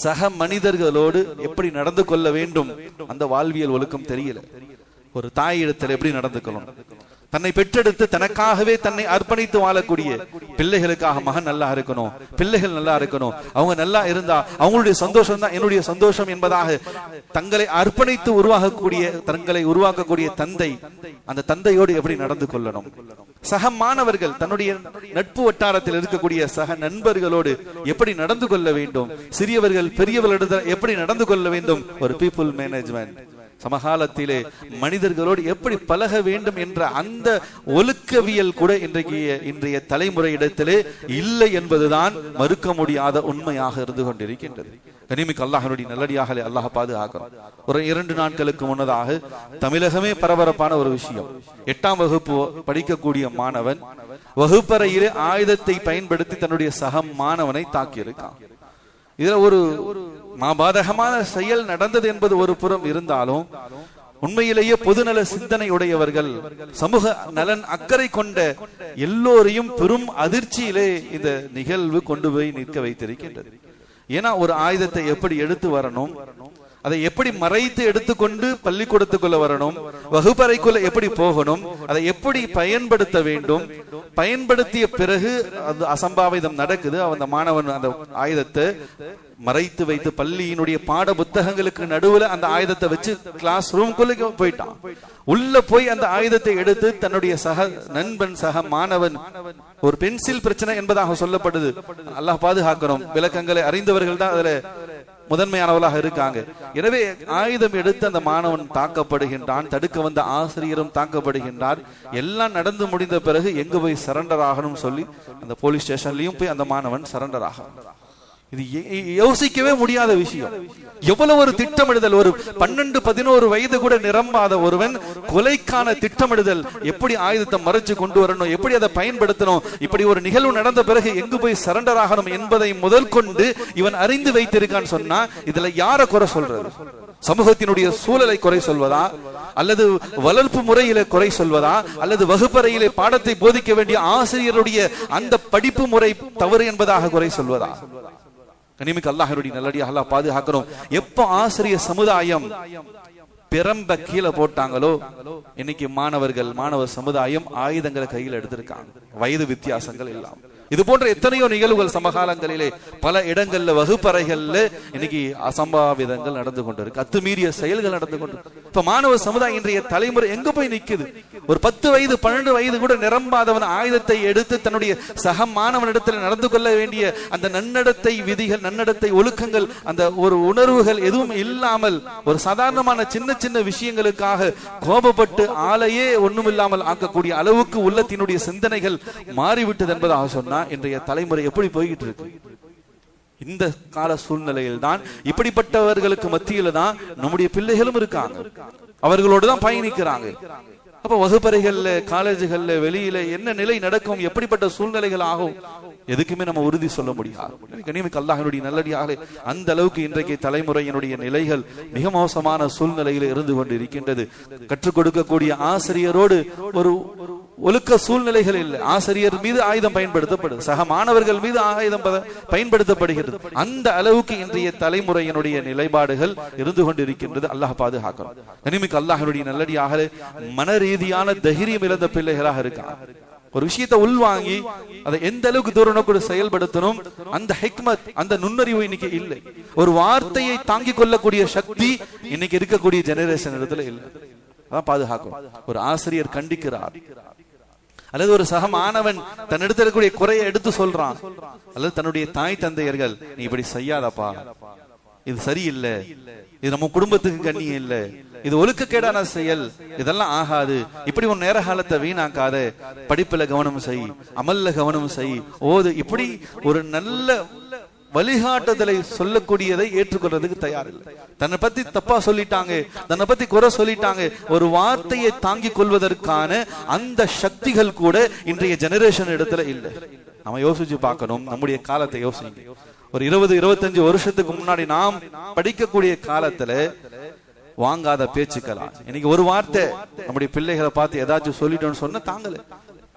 சக மனிதர்களோடு எப்படி நடந்து கொள்ள வேண்டும், அந்த வாழ்வியல் ஒழுக்கம் தெரியல. ஒரு தாயிடத்தில் எப்படி நடந்துக்கணும், தன்னை பெற்றெடுத்து தனக்காகவே தன்னை அர்ப்பணித்து வாழக்கூடிய பிள்ளைகளுக்காக மகன் நல்லா இருக்கணும், பிள்ளைகள் நல்லா இருக்கணும், அவங்க நல்லா இருந்தா அவங்களுடைய சந்தோஷம் தான் என்னுடைய சந்தோஷம் என்பதாக தங்களை அர்ப்பணித்து தங்களை உருவாக்கக்கூடிய தந்தை, அந்த தந்தையோடு எப்படி நடந்து கொள்ளணும். சக மாணவர்கள், தன்னுடைய நட்பு வட்டாரத்தில் இருக்கக்கூடிய சக நண்பர்களோடு எப்படி நடந்து கொள்ள வேண்டும், சிறியவர்கள் பெரியவர்களிடத்தில் எப்படி நடந்து கொள்ள வேண்டும். ஒரு பீப்புள் மேனேஜ்மெண்ட். சமகாலத்திலே மனிதர்களோடு எப்படி பழக வேண்டும் என்ற அந்த ஒழுக்கவியல் கூட இன்றைய தலைமுறையிடத்திலே இல்லை என்பதுதான் மறுக்க முடியாத உண்மையாக இருந்து கொண்டிருக்கின்றது. கனிமிக்கு அல்லாஹ்வுடைய நல்லடியாகலே அல்லாஹ் பாதுகாக்கிறோம். ஒரு 2 நாட்களுக்கு முன்னதாக தமிழகமே பரபரப்பான ஒரு விஷயம். 8ஆம் வகுப்பு படிக்கக்கூடிய மாணவன் வகுப்பறையிலே ஆயுதத்தை பயன்படுத்தி தன்னுடைய சக மாணவனை தாக்கியிருக்கான். இதுல ஒரு மாபாதகமான செயல் நடந்தது என்பது ஒரு புறம் இருந்தாலும், உண்மையிலேயே பொதுநல சிந்தனை உடையவர்கள், சமூக நலன் அக்கறை கொண்ட எல்லோரையும் பெரும் அதிர்ச்சியிலே இந்த நிகழ்வு கொண்டு போய் நிற்க வைத்திருக்கின்றது. ஏன்னா ஒரு ஆயுதத்தை எப்படி எடுத்து வரணும், அதை எப்படி மறைத்து எடுத்துக்கொண்டு பள்ளிக்கூடத்துக்குள்ள வரணும், வகுப்பறைக்குள்ள எப்படி போகணும், அதை எப்படி பயன்படுத்த வேண்டும், பயன்படுத்திய பிறகு அது அசம்பாவிதம் நடக்குது. அந்த மாணவன் அந்த ஆயுதத்தை மறைத்து வைத்து பள்ளியினுடைய பாட புத்தகங்களுக்கு நடுவுல அந்த ஆயுதத்தை வச்சு கிளாஸ் ரூம்குள்ள போயிட்டான். உள்ள போய் அந்த ஆயுதத்தை எடுத்து தன்னுடைய சக நண்பன், சக மாணவன், ஒரு பென்சில் பிரச்சனை என்பதாக சொல்லப்படுது. அல்லாஹ் பாதுகாக்கணும். விளக்கங்களை அறிந்தவர்கள் தான் அதுல முதன்மையானவர்களாக இருக்காங்க. எனவே ஆயுதம் எடுத்து அந்த மாணவன் தாக்கப்படுகின்றான், தடுக்க வந்த ஆசிரியரும் தாக்கப்படுகின்றார். எல்லாம் நடந்து முடிந்த பிறகு எங்க போய் சரண்டர் ஆகணும் சொல்லி அந்த போலீஸ் ஸ்டேஷன்லயும் போய் அந்த மாணவன் சரண்டர் ஆக. இது யோசிக்கவே முடியாத விஷயம். எவ்வளவு ஒரு திட்டமிடுதல். ஒரு 12-11 வயது கூட நிரம்பாத ஒருவன் கொலைக்கான திட்டமிடுதல், எப்படி ஆயுதத்தை மறைச்சு கொண்டு வரணும், எப்படி அதை பயன்படுத்தணும், இப்படி ஒரு நிகழ்வு நடந்த பிறகு எங்கு போய் சரண்டர் ஆகணும் என்பதை முதல் கொண்டு இவன் அறிந்து வைத்திருக்கான்னு சொன்னா இதுல யார குறை சொல்றது? சமூகத்தினுடைய சூழலை குறை சொல்வதா, அல்லது வளர்ப்பு முறையில குறை சொல்வதா, அல்லது வகுப்பறையிலே பாடத்தை போதிக்க வேண்டிய ஆசிரியருடைய அந்த படிப்பு முறை தவறு என்பதாக குறை சொல்வதா? கனிமிக்கு அல்லாஹ்வுடைய நல்லடியாக அல்லாஹ் பாதுகாக்கிறோம். எப்ப ஆசிரியர் சமுதாயம் பிரம்ப கீழே போட்டாங்களோ இன்னைக்கு மாணவர்கள் மாணவ சமுதாயம் ஆயுதங்களை கையில் எடுத்திருக்காங்க, வயது வித்தியாசங்கள் இல்லாம. இது போன்ற எத்தனையோ நிகழ்வுகள் சமகாலங்களிலே பல இடங்கள்ல வகுப்பறைகள்ல இன்னைக்கு அசம்பாவிதங்கள் நடந்து கொண்டிருக்கு, அத்துமீறிய செயல்கள் நடந்து கொண்டிருக்கு. இப்ப மாணவ சமுதாயம் இன்றைய தலைமுறை எங்க போய் நிக்குது? ஒரு 10 வயது 12 வயது கூட நிரம்பாதவன் ஆயுதத்தை எடுத்து தன்னுடைய சக மாணவனிடத்தில் நடந்து கொள்ள வேண்டிய அந்த நன்னடத்தை விதிகள், நன்னடத்தை ஒழுக்கங்கள், அந்த ஒரு உணர்வுகள் எதுவும் இல்லாமல் ஒரு சாதாரணமான சின்ன சின்ன விஷயங்களுக்காக கோபப்பட்டு ஆளையே ஒண்ணும் இல்லாமல் ஆக்கக்கூடிய அளவுக்கு உள்ளத்தினுடைய சிந்தனைகள் மாறிவிட்டது என்பதாக சொன்னா இன்றைய தலைமுறை எப்படி போய்கிட்டு இருக்கு? இந்த கால சூழ்நிலையில் தான் இப்படிப்பட்டவர்களுக்கு மத்தியில தான் நம்முடைய பிள்ளைகளும் இருக்காங்க, அவர்களோடு தான் பயணிக்கிறாங்க. அப்ப வகுப்பறைகள்ல காலேஜுகள்ல வெளியில என்ன நிலை நடக்கும், எப்படிப்பட்ட சூழ்நிலைகள் ஆகும், எதுக்குமே நம்ம உறுதி சொல்ல முடியாது. கனிமிக்க அல்லாஹ்வினுடைய நல்லடியார்களே, அந்த அளவுக்கு இன்றைக்கு தலைமுறையினுடைய நிலைகள் மிக மோசமான சூழ்நிலையில் இருந்து கொண்டு இருக்கின்றது. கற்றுக் கொடுக்கக்கூடிய ஆசிரியரோடு ஒரு ஒழுக்க சூழ்நிலைகள் இல்லை. ஆசிரியர் மீது ஆயுதம் பயன்படுத்தப்படுது, சக மாணவர்கள் மீது ஆயுதம் பயன்படுத்தப்படுகிறது. அந்த அளவுக்கு இன்றைய தலைமுறையினுடைய நிலைப்பாடுகள் இருந்து கொண்டிருக்கின்றது. அல்லாஹ் பாதுகாக்கணும். கனிமிக்க அல்லாஹ்வினுடைய நல்லடியார்களே, மன ரீதியான தைரியம் இழந்த பிள்ளைகளாக இருக்காங்க. ஒரு விஷயத்தை உள்வாங்கி அதை எந்த அளவுக்கு தூரம் கூட செயல்படுத்தணும், அந்த ஹிக்மத், அந்த நுண்ணறிவு இன்னைக்கு இல்லை. ஒரு வார்த்தையை தாங்கிக் கொள்ளக்கூடிய சக்தி இன்னைக்கு இருக்கக்கூடிய ஜெனரேஷன் இடத்துல இல்லை. அதான் பாதுகாக்கும். ஒரு ஆசிரியர் கண்டிக்கிறார், அல்லது ஒரு சக மாணவன் தன்னிடத்தில் இருக்கக்கூடிய குறையை எடுத்து சொல்றான், அல்லது தன்னுடைய தாய் தந்தையர்கள் நீ இப்படி செய்யாதப்பா, இது சரியில்லை, இது நம்ம குடும்பத்துக்கு கண்ணியம் இல்லை, இது ஒழுக்கக்கேடான செயல், இதெல்லாம் ஆகாது, இப்படி உன் நேர காலத்தை வீணாக்காத, படிப்புல கவனம் செய், அமல்ல கவனம் செய், ஓது, இப்படி ஒரு நல்ல வழிகாட்டுதலை சொல்லக்கூடியதை ஏற்றுக்கொள்றதுக்கு தயார் இல்லை. தன்னை பத்தி தப்பா சொல்லிட்டாங்க, தன்னை பத்தி குறை சொல்லிட்டாங்க, ஒரு வார்த்தையை தாங்கிக் கொள்வதற்கான அந்த சக்திகள் கூட இன்றைய ஜெனரேஷன் இடத்துல இல்லை. நம்ம யோசிச்சு பார்க்கணும், நம்முடைய காலத்தை யோசிங்க. ஒரு 20-25 வருஷத்துக்கு முன்னாடி நாம் படிக்கக்கூடிய காலத்துல வாங்காத பேச்சுக்களா, இன்னைக்கு ஒரு வார்த்தை நம்முடைய பிள்ளைகளை பார்த்து ஏதாச்சும் சொல்லிட்டோம்னு சொன்ன தாங்கல,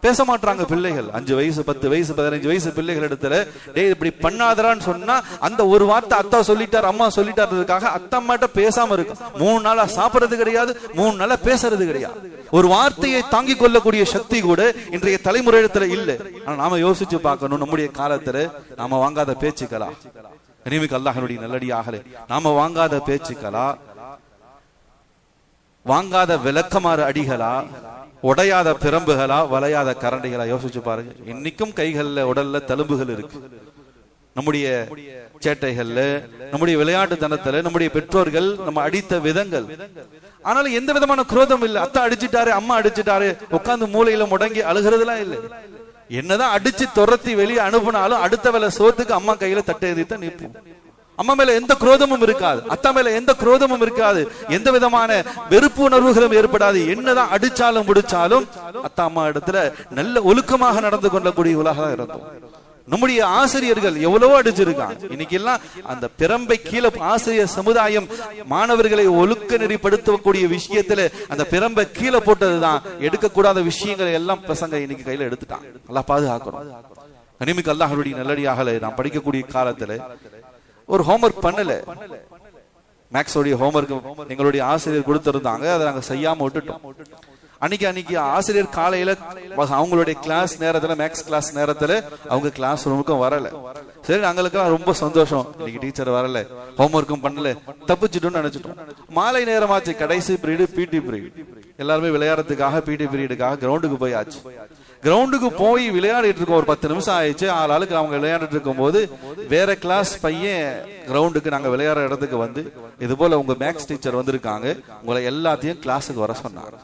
பேச மாட்டாங்க பிள்ளைகள். 5 வயசு 10 வயசு 15 வயசு பிள்ளைகள் இடத்துல டேய் இப்படி பண்ணாதரான்னு சொன்னா அந்த ஒரு வார்த்தை அத்தா சொல்லிட்டார் அம்மா சொல்லிட்டாருக்காக அத்தா அம்மாட்ட பேசாம இருக்கும். 3 நாளா சாப்பிடுறது கிடையாது, 3 நாளா பேசுறது கிடையாது. ஒரு வார்த்தையை தாங்கிக் கொள்ளக்கூடிய சக்தி கூட இன்றைய தலைமுறை இடத்துல இல்லை. ஆனா நாம யோசிச்சு பார்க்கணும், நம்முடைய காலத்துல நாம வாங்காத பேச்சுக்களா, கனிமிக்க அல்லாஹ்வினுடைய நல்லடியார்களே, நாம வாங்காத பேச்சுக்களா, வாங்காத விளக்கமாறு அடிகளா, உடையாத பிரம்புகளா, வளையாத கரண்டிகளா? யோசிச்சு பாருங்க. இன்னைக்கும் கைகள்ல உடல்ல தழும்புகள் இருக்கு. நம்முடைய சேட்டைகள்ல, நம்முடைய விளையாட்டு தனத்துல, நம்முடைய பெற்றோர்கள் நம்ம அடித்த விதங்கள். ஆனாலும் எந்த விதமான குரோதம் இல்லை. அத்தா அடிச்சுட்டாரு, அம்மா அடிச்சுட்டாரு, உட்கார்ந்து மூலையில முடங்கி அழுகிறதுலாம் இல்லை. என்னதான் அடிச்சு துரத்தி வெளியே அனுப்புனாலும் அடுத்த வேலை சோத்துக்கு அம்மா கையில தட்டை எழுதித்தான் நிற்போம். அம்மா மேல எந்த குரோதமும் இருக்காது, அத்தா மேல எந்த குரோதமும் இருக்காது, எந்த விதமான வெறுப்பு உணர்வுகளும் ஏற்படாது. என்னதான் அடிச்சாலும் முடிச்சாலும் அத்தா அம்மா இடத்துல நல்ல ஒழுக்கமாக நடந்து கொள்ளக்கூடியவர்களாக தான் இருந்தோம். நம்முடைய ஆசிரியர்கள் எவ்வளவோ அடிச்சிருக்காங்க. இன்னைக்கு எல்லாம் அந்த பிரம்பை கீழே ஆசிரியர் சமுதாயம் மாணவர்களை ஒழுக்க நெறிப்படுத்தக்கூடிய விஷயத்துல அந்த பிரம்பை கீழே போட்டதுதான். எடுக்கக்கூடாத விஷயங்களை எல்லாம் பசங்க இன்னைக்கு கையில எடுத்துட்டாங்க. அல்லாஹ் பாதுகாக்கணும். கனிமிக்க அல்லாஹ்வுடைய நல்லடியார்களே, நான் படிக்கக்கூடிய காலத்துல ஒரு ஹோம்ஒர்க் பண்ணல, மேக்ஸோடைய ஹோம்ஒர்க் எங்களுடைய ஆசிரியர் கொடுத்திருந்தாங்க, அதை நாங்க செய்யாம விட்டுட்டோம். அன்னைக்கு ஆசிரியர் காலையில அவங்களுடைய கிளாஸ் நேரத்துல, மேக்ஸ் கிளாஸ் நேரத்துல அவங்க கிளாஸ் ரூமுக்கும் வரல. சரி, நாங்களுக்கெல்லாம் ரொம்ப சந்தோஷம், இன்னைக்கு டீச்சர் வரல, ஹோம்ஒர்க்கும் பண்ணல, தப்பிச்சுட்டோம்னு நினைச்சிட்டோம். மாலை நேரமாச்சு, கடைசி பீரியடு பிடி பீரியட், எல்லாருமே விளையாடுறதுக்காக பிடி பீரியடுக்காக கிரவுண்டுக்கு போயாச்சு. கிரவுண்டுக்கு போய் விளையாடிட்டு இருக்கோம். ஒரு 10 நிமிஷம் ஆயிடுச்சு. ஆளாளுக்கு அவங்க விளையாடிட்டு இருக்கும் போது வேற கிளாஸ் பையன் கிரவுண்டுக்கு, நாங்க விளையாடுற இடத்துக்கு வந்து, இது போல உங்க மேக்ஸ் டீச்சர் வந்திருக்காங்க, உங்களை எல்லாத்தையும் கிளாஸுக்கு வர சொன்னாங்க.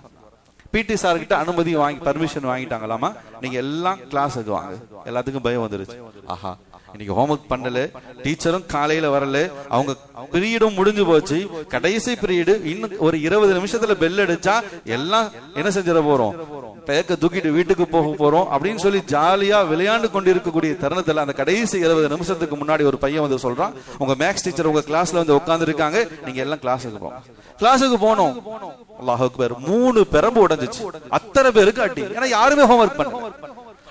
பிடி சார் கிட்ட அனுமதி வாங்கி பர்மிஷன் வாங்கிட்டாங்களாமா, நீங்க எல்லாம் கிளாஸுக்கு வாங்க. எல்லாத்துக்கும் பயம் வந்துருச்சு. ஆஹா, இன்னைக்கு ஹோம்ஒர்க் பண்ணல, டீச்சரும் காலையில வரல, அவங்க பீரியடும் முடிஞ்சு போச்சு, கடைசி பீரியடு இன்னும் ஒரு 20 நிமிஷத்துல பெல் அடிச்சா எல்லாம் என்ன செஞ்சிட போறோம், பேக்க தூக்கிட்டு வீட்டுக்கு போக போறோம் அப்படின்னு சொல்லி ஜாலியா விளையாண்டு கொண்டு இருக்கக்கூடிய தருணத்துல அந்த கடைசி 20 நிமிஷத்துக்கு முன்னாடி ஒரு பையன் வந்து சொல்றான், உங்க மேக்ஸ் டீச்சர் உங்க கிளாஸ்ல வந்து உட்கார்ந்து இருக்காங்க, நீங்க எல்லாம் கிளாஸுக்கு போங்க. கிளாஸுக்கு போனோம். அல்லாஹ் அக்பர், 3 பெரம்பு உடைஞ்சிச்சு. அத்தனை பேருக்கு அடி. ஏன்னா யாருமே ஹோம்ஒர்க் பண்ணல.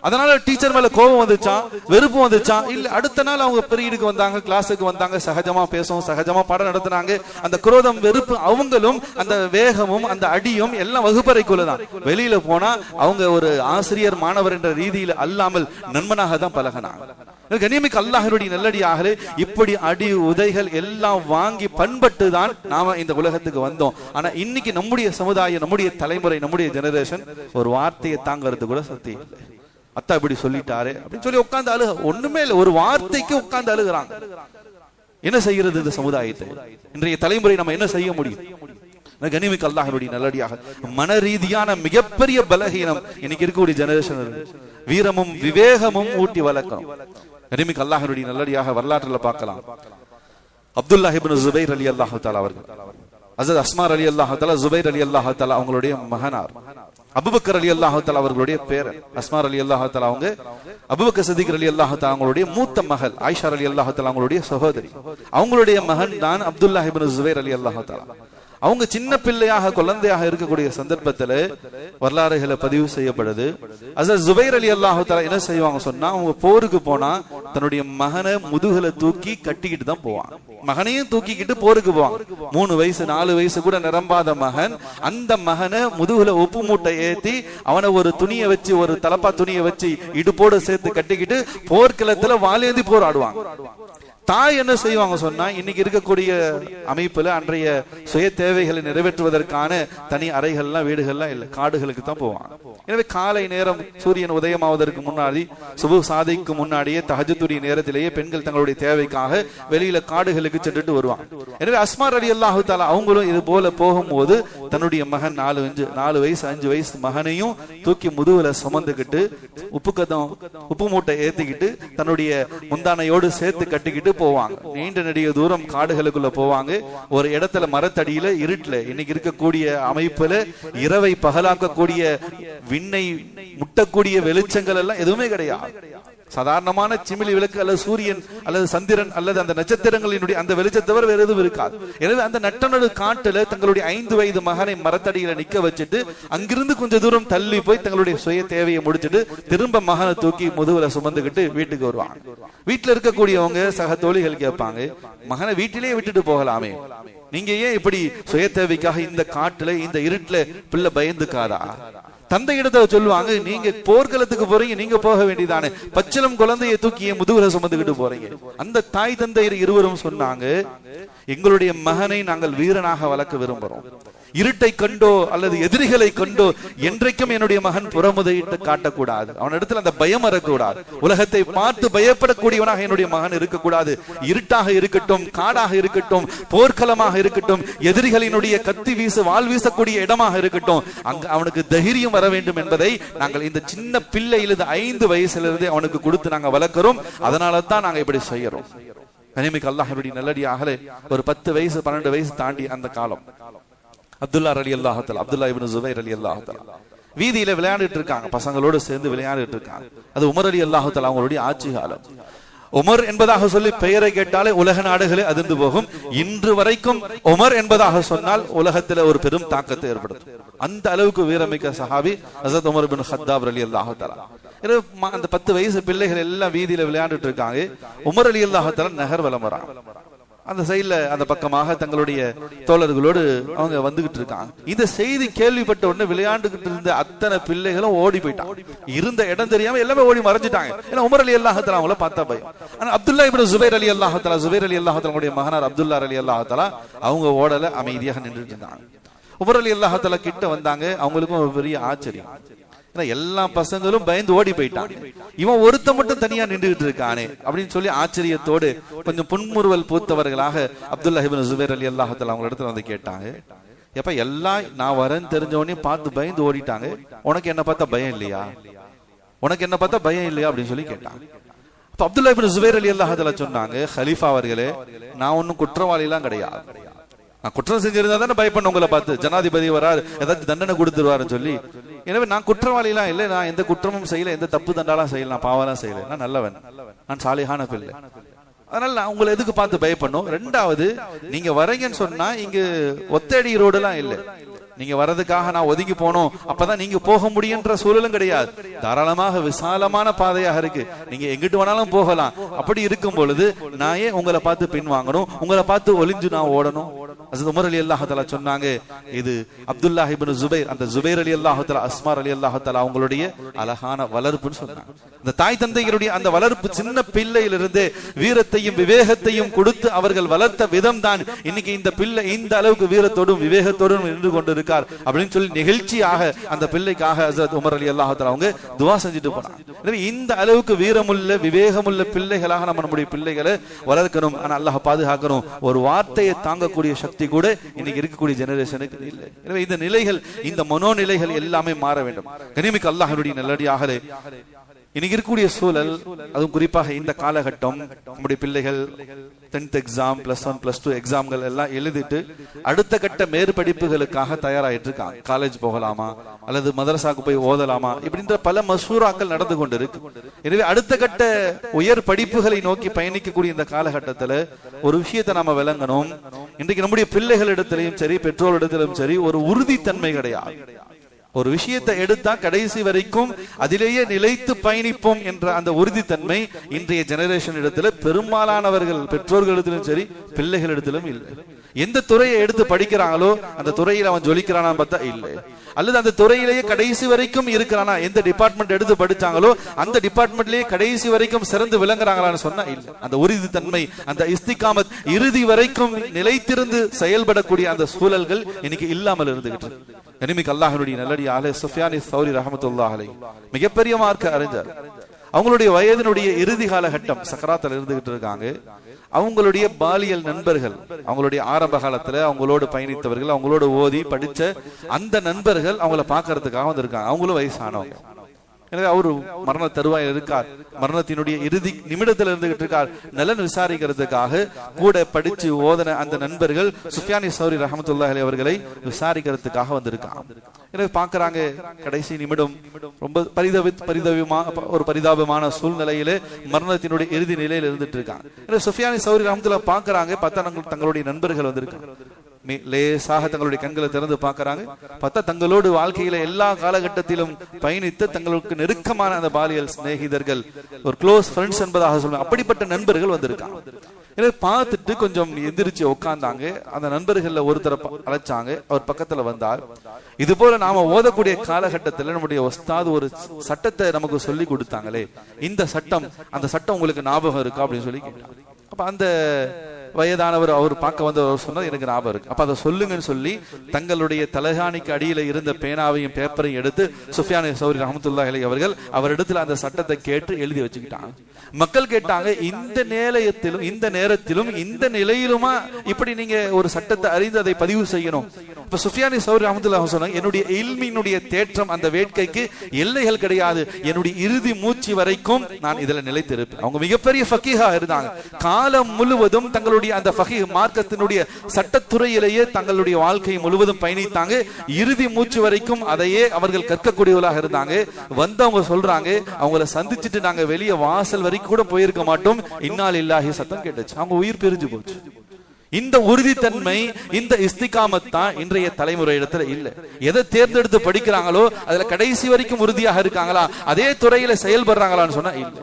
அதனால டீச்சர் மேல கோபம் வந்துச்சான், வெறுப்பு வந்துச்சான் இல்ல. அடுத்த நாள் அவங்க பீரியடுக்கு வந்தாங்க, கிளாஸுக்கு வந்தாங்க, சகஜமா பேசவும் சகஜமா பாடம் நடத்தினாங்க. அந்த குரோதம் வெறுப்பு அவங்களும் அந்த வேகமும் அந்த அடியும் எல்லாம் வகுப்பறைக்குள்ளதான். வெளியில போனா அவங்க ஒரு ஆசிரியர் மாணவர் என்ற ரீதியில் அல்லாமல் நண்பனாக தான் பழகினாங்க. கண்ணியமிக்க அல்லாஹ்வுடைய நல்லடியார்களே, இப்படி அடி உதைகள் எல்லாம் வாங்கி பண்பட்டு தான் நாம இந்த உலகத்துக்கு வந்தோம். ஆனா இன்னைக்கு நம்முடைய சமுதாயம், நம்முடைய தலைமுறை, நம்முடைய ஜெனரேஷன் ஒரு வார்த்தையை தாங்கிறது கூட சக்தி இல்லை. அத்தா இப்படி சொல்லிட்டாரு அப்படின்னு சொல்லி உட்கார்ந்து அழுக, ஒண்ணுமே இல்லை, ஒரு வார்த்தைக்கு உட்கார்ந்து அழுகிறாங்க. என்ன செய்யறது இந்த சமுதாயத்தை? இன்றைய தலைமுறை நம்ம என்ன செய்ய முடியும்? கண்ணியமிக்க அல்லாஹ்வுடைய நல்லடியாக மன ரீதியான மிகப்பெரிய பலகீனம் இன்னைக்கு இருக்கக்கூடிய ஜெனரேஷன். வீரமும் விவேகமும் ஊட்டி வளர்க்கணும். கண்ணியமிக்க அல்லாஹ்வுடைய நல்லடியாக வரலாற்றுல பார்க்கலாம். அப்துல்லாஹ் இப்னு ஸுபைர் ரலியல்லாஹு தஆலா அவர்கள், ஹஜ்ரத் அஸ்மா ரலியல்லாஹு தஆலா, ஸுபைர் ரலியல்லாஹு தஆலா அவங்களுடைய மகனார். அபூபக்கர் ரலியல்லாஹு தஆலா அவர்களுடைய பேரன். அஸ்மா ரலியல்லாஹு தஆலா அவங்க அபூபக்கர் சித்திக் ரலியல்லாஹு தஆலா அவங்களுடைய மூத்த மகள். ஆயிஷா ரலியல்லாஹு தஆலா அவங்களுடைய சகோதரி. அவங்களுடைய மகன் தான் அப்துல்லாஹ் இப்னு ஸுபைர் ரலியல்லாஹு தஆலா. அவங்க சின்ன பிள்ளையாக குழந்தையாக இருக்கக்கூடிய சந்தர்ப்பத்துல வரலாறுகளை பதிவு செய்யப்படுது. ஹஜ்ரத் ஸுபைர் ரலியல்லாஹு தஆலா என்ன செய்வாங்க சொன்னா, அவங்க போருக்கு போனா தன்னுடைய மகனை முதுகுல தூக்கி கட்டிக்கிட்டு தான் போவாங்க. மகனையும் தூக்கிக்கிட்டு போருக்கு போவாங்க. 3 வயசு 4 வயசு கூட நிரம்பாத மகன், அந்த மகனை முதுகுல உப்பு மூட்டை ஏத்தி அவனை ஒரு துணியை வச்சு, ஒரு தலப்பா துணியை வச்சு இடுப்போடு சேர்த்து கட்டிக்கிட்டு போர்க்களத்துல வாளேந்தி போராடுவாங்க. தாய் என்ன செய்வாங்க சொன்னா, இன்னைக்கு இருக்கக்கூடிய அமைப்புல அன்றைய சுய தேவைகளை நிறைவேற்றுவதற்கான தனி அறைகள்லாம் வீடுகள்லாம் இல்லை, காடுகளுக்கு தான் போவாங்க. எனவே காலை நேரம் சூரியன் உதயமாவதற்கு முன்னாடி, சுபு சாதிக்கு முன்னாடியே தஹஜ்ஜுடைய நேரத்திலேயே பெண்கள் தங்களுடைய தேவைக்காக வெளியில காடுகளுக்கு சென்றுட்டு வருவாங்க. எனவே அஸ்மா ரலியல்லாஹு தஆலா அவங்களும் இது போல போகும்போது தன்னுடைய மகன் 4 வயசு 5 வயசு மகனையும் தூக்கி முதுகுல சுமந்துக்கிட்டு உப்பு மூட்டை ஏத்திக்கிட்டு தன்னுடைய முந்தானையோடு சேர்த்து கட்டிக்கிட்டு போவாங்க. நீண்ட நெடிய தூரம் காடுகளுக்குள்ள போவாங்க. ஒரு இடத்துல மரத்தடியில இருட்டுல, இன்னைக்கு இருக்கக்கூடிய அமைப்புல இரவை பகலாக்கக்கூடிய, விண்ணை முட்டக்கூடிய வெளிச்சங்கள் எல்லாம் எதுவுமே கிடையாது. சாதாரணமான சிமிலி விளக்கு அல்லது சூரியன் அல்லது சந்திரன் அல்லது அந்த நட்சத்திரங்களினுடைய அந்த வெளிச்சத்தை தவிர வேற எதுவும் இருக்காது. எனவே அந்த நட்டநடு காட்டுல தங்களுடைய 5 வயது மகனை மரத்தடியில நிக்க வச்சுட்டு அங்கிருந்து கொஞ்சம் தூரம் தள்ளி போய் தங்களுடைய சுய தேவையை முடிச்சுட்டு திரும்ப மகனை தூக்கி முதுகுல சுமந்துக்கிட்டு வீட்டுக்கு வருவாங்க. வீட்டுல இருக்கக்கூடியவங்க சக தோழிகள் கேட்பாங்க, மகனை வீட்டிலேயே விட்டுட்டு போகலாமே, நீங்க ஏன் இப்படி சுய தேவைக்காக இந்த காட்டுல இந்த இருட்டுல பிள்ளை பயந்துக்காதா? தந்தை இடத்துல சொல்லுவாங்க, நீங்க போர்க்களத்துக்கு போறீங்க, நீங்க போக வேண்டியதானே, பச்சிலம் குழந்தையை தூக்கிய முதுகுல சுமந்துக்கிட்டு போறீங்க. அந்த தாய் தந்தையர் இருவரும் சொன்னாங்க, எங்களுடைய மகனை நாங்கள் வீரனாக வளர்க்க விரும்புறோம். இருட்டை கண்டோ அல்லது எதிரிகளை கண்டோ என்றைக்கும் என்னுடைய மகன் புறமுதையிட்டு காட்டக்கூடாது. அவனிடத்தில் அந்த பயம் வரக்கூடாது. உலகத்தை பார்த்து பயப்படக்கூடியவனாக என்னுடைய மகன் இருக்கக்கூடாது. இருட்டாக இருக்கட்டும், காடாக இருக்கட்டும், போர்க்களமாக இருக்கட்டும், எதிரிகளினுடைய கத்தி வீசு வாள் வீசக்கூடிய இடமாக இருக்கட்டும், அங்கு அவனுக்கு தைரியம் வர வேண்டும் என்பதை நாங்கள் இந்த சின்ன பிள்ளையிலிருந்து 5 வயசுலிருந்து அவனுக்கு கொடுத்து நாங்க வளர்க்கிறோம். அதனால தான் நாங்க இப்படி செய்யறோம். கனிமிக்க அல்லாஹ்வுடைய நல்லடியார்களே, ஒரு 10 வயசு 12 வயசு தாண்டி அந்த காலம், அப்துல்லா ரலியல்லாஹு தஆலா, அப்துல்லாஹ் இப்னு ஸுபைர் ரலியல்லாஹு தஆலா வீதியில விளையாடிட்டு இருக்காங்க, பசங்களோடு சேர்ந்து விளையாடிட்டு இருக்காங்க. அது உமர் ரலியல்லாஹு தஆலா அவங்களுடைய ஆட்சி காலம். உமர் என்பதாக சொல்லி பெயரை கேட்டாலே உலக நாடுகளே அதிர்ந்து போகும். இன்று வரைக்கும் உமர் என்பதாக சொன்னால் உலகத்துல ஒரு பெரும் தாக்கத்தை ஏற்படுத்தும். அந்த அளவுக்கு வீரமிக்க சஹாபி ஹஜ்ரத் உமர் இப்னு கத்தாப் ரலியல்லாஹு தஆலா. அந்த 10 வயசு பிள்ளைகள் எல்லாம் வீதியில விளையாடிட்டு இருக்காங்க. உமர் ரலியல்லாஹு தஆலா நகர் வலம் வராங்க. அந்த சைட்ல அந்த பக்கமாக தங்களுடைய தோழர்களோடு அவங்க வந்துகிட்டு இருக்காங்க. இந்த செய்தி கேள்விப்பட்ட உடனே விளையாண்டுகிட்டு இருந்த அத்தனை பிள்ளைகளும் ஓடி போயிட்டாங்க. இருந்த இடம் தெரியாம எல்லாமே ஓடி மறைஞ்சிட்டாங்க. ஏன்னா உமர் ரலியல்லாஹு தஆலா அவங்கள பார்த்தா பயம். ஆனா அப்துல்லா இப்னு ஸுபைர் ரலியல்லாஹு தஆலா, ஸுபைர் ரலியல்லாஹு தஆலாவுடைய மகனார் அப்துல்லா ரலியல்லாஹு தஆலா அவங்க ஓடல, அமைதியாக நின்றுட்டு இருந்தாங்க. உமர் ரலியல்லாஹு தஆலா கிட்ட வந்தாங்க. அவங்களுக்கும் ஒரு பெரிய ஆச்சரியம். எல்லா பசங்களும் பயந்து ஓடி போயிட்டாங்க. இவன் ஒருத்த மட்டும் தனியா நின்றுகிட்டு இருக்கானே அப்படின்னு சொல்லி ஆச்சரியத்தோடு கொஞ்சம் புன்முறுவல் பூத்தவர்களாக அப்துல்லாஹ் இப்னு ஸுபைர் ரலியல்லாஹு தஆலா அவங்க இடத்துல வந்து கேட்டாங்க, எப்ப எல்லாம் நான் வரேன்னு தெரிஞ்சவனே பார்த்து பயந்து ஓடிட்டாங்க, உனக்கு என்ன பார்த்தா பயம் இல்லையா? உனக்கு என்ன பார்த்தா பயம் இல்லையா அப்படின்னு சொல்லி கேட்டாங்க. அப்ப அப்துல்லாஹ் இப்னு ஸுபைர் ரலியல்லாஹு தஆலா சொன்னாங்க, ஹலீஃபா அவர்களே, நான் ஒன்னும் குற்றவாளி எல்லாம் கிடையாது. நான் குற்றம் செஞ்சிருந்தா தானே பயப்பட உங்களை பார்த்து, ஜனாதிபதி வராரு ஏதாச்சும் தண்டனை கொடுத்துருவாருன்னு சொல்லி. எனவே நான் குற்றவாளி எல்லாம் இல்லை, நான் எந்த குற்றமும் செய்யல, எந்த தப்பு தண்டாலாம் செய்யல, நான் பாவெல்லாம் செய்யல, நான் நல்லவன், நான் சாலிஹான பிள்ளை. அதனால நான் உங்களை எதுக்கு பார்த்து பயப்படணும்? 2வது, நீங்க வரீங்கன்னு சொன்னா இங்க ஒத்தடி ரோடு எல்லாம் இல்லை, நீங்க வர்றதுக்காக நான் ஒதுங்கி போனோம் அப்பதான் நீங்க போக முடியுன்ற சூழலும் கிடையாது. தாராளமாக விசாலமான பாதையாக இருக்கு, நீங்க எங்கிட்டு வேணாலும் போகலாம். அப்படி இருக்கும் பொழுது நான் ஏன் உங்களை பார்த்து பின் வாங்கணும், உங்களை பார்த்து ஒளிஞ்சு நான் ஓடணும்? ஹஜ்ரத் உமர் ரலியல்லாஹு தஆலா சொன்னாங்க, இது அப்துல்லாஹ் இப்னு ஜுபைர், அந்த ஜுபைர் ரலியல்லாஹு தஆலா அஸ்மா ரலியல்லாஹு தஆலா அவங்களுடைய அழகான வளர்ப்புன்னு சொன்னாங்க. இந்த தாய் தந்தைகளுடைய அந்த வளர்ப்பு சின்ன பிள்ளையிலிருந்து வீரத்தையும் விவேகத்தையும் கொடுத்து அவர்கள் வளர்த்த விதம் தான் இன்னைக்கு இந்த பிள்ளை இந்த அளவுக்கு வீரத்தோடும் விவேகத்தோடும் நின்று கொண்டிருக்கார் அப்படின்னு சொல்லி நிகழ்ச்சியாக அந்த பிள்ளைக்காக ஹஜ்ரத் உமர் ரலியல்லாஹு தஆலா அவங்க துஆ செஞ்சுட்டு போனாங்க. எனவே இந்த அளவுக்கு வீரமுள்ள விவேகமுள்ள பிள்ளைகளாக நம்ம நம்முடைய பிள்ளைகளை வளர்க்கணும். ஆனா அல்லாஹ் பாதுகாக்கணும், ஒரு வார்த்தையை தாங்கக்கூடிய சக்தி கூட இன்னைக்கு இருக்கக்கூடிய ஜெனரேஷனுக்கு இல்லை. எனவே இந்த நிலைகள், இந்த மனோநிலைகள் எல்லாமே மாற வேண்டும். கனிமிக்க அல்லாஹ்வுடைய நல்லடியார்களே, இன்னைக்கு இருக்கக்கூடிய சூழல், அதுவும் குறிப்பாக இந்த காலகட்டம், நம்முடைய பிள்ளைகள் 10th எக்ஸாம், +1 +2 எக்ஸாம்கள் எல்லாம் எழுதிட்டு அடுத்த கட்ட மேற்படிப்புகளுக்காக தயாராயிட்டு இருக்காங்க. காலேஜ் போகலாமா அல்லது மதரசாக்கு போய் ஓதலாமா இப்படின்ற பல மசூராக்கள் நடந்து கொண்டிருக்கு. எனவே அடுத்த கட்ட உயர் படிப்புகளை நோக்கி பயணிக்கக்கூடிய இந்த காலகட்டத்தில் ஒரு விஷயத்தை நாம விளங்கணும். இன்றைக்கு நம்முடைய பிள்ளைகளிடத்திலையும் சரி, பெற்றோரிடத்திலும் சரி, ஒரு உறுதித்தன்மை கிடையாது. ஒரு விஷயத்தை எடுத்தா கடைசி வரைக்கும் அதிலேயே நிலைத்து பயணிப்போம் என்ற அந்த உறுதித்தன்மை இன்றைய ஜெனரேஷன் இடத்துல பெரும்பாலானவர்கள் பெற்றோர்களிடத்திலும் சரி, பிள்ளைகளிடத்திலும் இல்லை. எந்த துறையை எடுத்து படிக்கிறாங்களோ அந்த துறையில் அவன் ஜொலிக்கிறானா பார்த்தா இல்லை, அல்லது அந்த துறையிலேயே கடைசி வரைக்கும் இருக்கிறானா, எந்த டிபார்ட்மெண்ட் எடுத்து படிச்சாங்களோ அந்த டிபார்ட்மெண்ட்லயே கடைசி வரைக்கும் சிறந்து விளங்குறாங்களான்னு சொன்னா இல்லை. அந்த உறுதித்தன்மை, அந்த இஸ்திகாமத், இறுதி வரைக்கும் நிலைத்திருந்து செயல்படக்கூடிய அந்த சூழல்கள் இன்னைக்கு இல்லாமல் இருந்துகிட்டு. கனிமிக்க அல்லாஹ்வுடைய நல்லடியார்களே, சுஃபியான் ஸௌரி ரஹ்மத்துல்லாஹி அலைஹி மிகப்பெரிய மார்க்க அறிஞர். அவங்களுடைய வயதினுடைய இறுதி காலகட்டம், சக்கராத்தில் இருந்துகிட்டு இருக்காங்க. அவங்களுடைய பாலியல் நண்பர்கள், அவங்களுடைய ஆரம்ப காலத்துல அவங்களோடு பயணித்தவர்கள், அவங்களோட ஓதி படிச்ச அந்த நண்பர்கள் அவங்கள பாக்குறதுக்காக வந்திருக்காங்க. அவங்களும் வயசானவங்க. எனவே அவரு மரண தருவாயில் இருக்கார், மரணத்தினுடைய இறுதி நிமிடத்தில் இருந்துகிட்டு இருக்கார். நலன் விசாரிக்கிறதுக்காக கூட படிச்சு ஓதன அந்த நண்பர்கள் சுஃபியான் ஸௌரி ரஹ்மத்துல்லாஹி அலைஹி அவர்களை விசாரிக்கிறதுக்காக வந்திருக்காங்க. எனவே பாக்குறாங்க, கடைசி நிமிடம், ரொம்ப ஒரு பரிதாபமான சூழ்நிலையில மரணத்தினுடைய இறுதி நிலையில இருந்துட்டு இருக்காங்க. எனவே சுஃபியான் ஸௌரி ரஹ்மத்துல்லாஹி பாக்குறாங்க, பார்த்தா தங்களுடைய நண்பர்கள் வந்திருக்காங்க. லேசாக தங்களுடைய கண்களை திறந்து பார்க்கறாங்க. பார்த்தா தங்களோடு வாழ்க்கையில எல்லா காலகட்டத்திலும் பயணித்து தங்களுக்கு நெருக்கமான அந்த பாலியல் சிநேகிதர்கள், ஒரு க்ளோஸ் ஃப்ரெண்ட்ஸ் என்பதாக சொல்லுவாங்க, அப்படிப்பட்ட நண்பர்கள் வந்திருக்காங்க. எனவே பார்த்துட்டு கொஞ்சம் எந்திரிச்சு உட்கார்ந்தாங்க. அந்த நண்பர்கள்ல ஒருத்தரை அழைச்சாங்க. அவர் பக்கத்துல வந்தார். இது போல நாம ஓதக்கூடிய காலகட்டத்தில் நம்முடைய உஸ்தாது ஒரு சட்டத்தை நமக்கு சொல்லி கொடுத்தாங்களே, இந்த சட்டம், அந்த சட்டம் உங்களுக்கு ஞாபகம் இருக்கா அப்படின்னு சொல்லி கேட்டாங்க. அப்ப அந்த வயதானவர் அவர் பார்க்க வந்தவர் சொன்னது எனக்கு ஞாபகம் இருக்கு. அப்ப அதை சொல்லுங்கன்னு சொல்லி தங்களுடைய தலகாணிக்கு அடியில இருந்த பேனாவையும் பேப்பரையும் எடுத்து சுஃபியான் ஸௌரி ரஹ்மத்துல்லாஹி அலைஹி அவர்கள் அவரிடத்துல அந்த சட்டத்தை கேட்டு எழுதி வச்சுக்கிட்டாங்க. மக்கள் கேட்டாங்க, இந்த நிலையத்திலும் இந்த நேரத்திலும் இந்த நிலையிலுமா இப்படி நீங்க ஒரு சட்டத்தை அறிந்து அதை பதிவு செய்யணும்? இப்ப சுஃபியான் ஸௌரி ரஹ்மத்துல்லாஹி சொன்னாங்க, என்னுடைய இல்மினுடைய தேற்றம், அந்த வேட்கைக்கு எல்லைகள் கிடையாது. என்னுடைய இறுதி மூச்சு வரைக்கும் நான் இதுல நிலைத்திருப்பேன். அவங்க மிகப்பெரிய ஃபகீஹா இருந்தாங்க. காலம் முழுவதும் தங்களுடைய அந்த ஃபகீஹ் மார்க்கத்தினுடைய சட்டத்துறையிலேயே தங்களுடைய வாழ்க்கை முழுவதும் பயணித்தாங்க. இறுதி மூச்சு வரைக்கும் அதையே அவர்கள் கற்கக்கூடியவர்களாக இருந்தாங்க. வந்தவங்க சொல்றாங்க, அவங்கள சந்திச்சுட்டு நாங்க வெளியே வாசல் வரைக்கும் கூட போயிருக்க மாட்டோம், இன்னா லில்லாஹி சத்தம் கேட்டுச்சு. அவங்க உயிர் பிரிஞ்சு போச்சு. இந்த உறுதித்தன்மை, இந்த இஸ்திகாமத் தான் இன்றைய தலைமுறை இடத்துல இல்ல. எதை தேர்ந்தெடுத்து படிக்கிறாங்களோ அதுல கடைசி வரைக்கும் உறுதியாக இருக்காங்களா, அதே துறையில செயல்படுறாங்களான்னு சொன்னா இல்ல.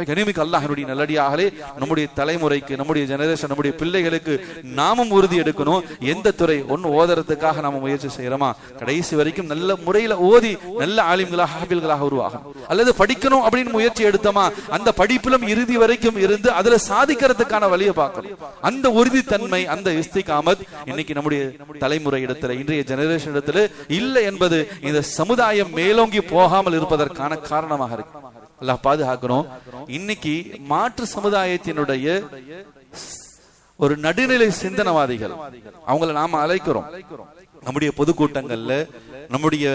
கனிமிக்க அல்லாஹ்வுடைய நல்லடியார்களே, நம்முடைய தலைமுறைக்கு, நம்முடைய ஜெனரேஷன், நம்முடைய பிள்ளைகளுக்கு நாமும் உறுதி எடுக்கணும். எந்த துறை ஒன்னு ஓதுறதுக்காக நாம முயற்சி செய்யறோமா, கடைசி வரைக்கும் நல்ல முறையில ஓதி நல்ல ஆலிம்களாக, ஹாஃபில்களாக உருவாகும். அல்லது படிக்கணும் அப்படின்னு முயற்சி எடுத்தோமா, அந்த படிப்பிலும் இறுதி வரைக்கும் இருந்து அதுல சாதிக்கிறதுக்கான வழியை பார்க்கணும். அந்த உறுதித்தன்மை, அந்த இஸ்திகாமத் இன்னைக்கு நம்முடைய தலைமுறை இடத்துல, இன்றைய ஜெனரேஷன் இடத்துல இல்லை என்பது இந்த சமுதாயம் மேலோங்கி போகாமல் இருப்பதற்கான காரணமாக இருக்கு. அல்லாஹ் பாதுகாக்கணும். இன்னைக்கு மாற்று சமுதாயத்தினுடைய ஒரு நடுநிலை சிந்தனவாதிகள், அவங்களை நாம அழைக்கிறோம். நம்முடைய பொதுக்கூட்டங்கள்ல, நம்முடைய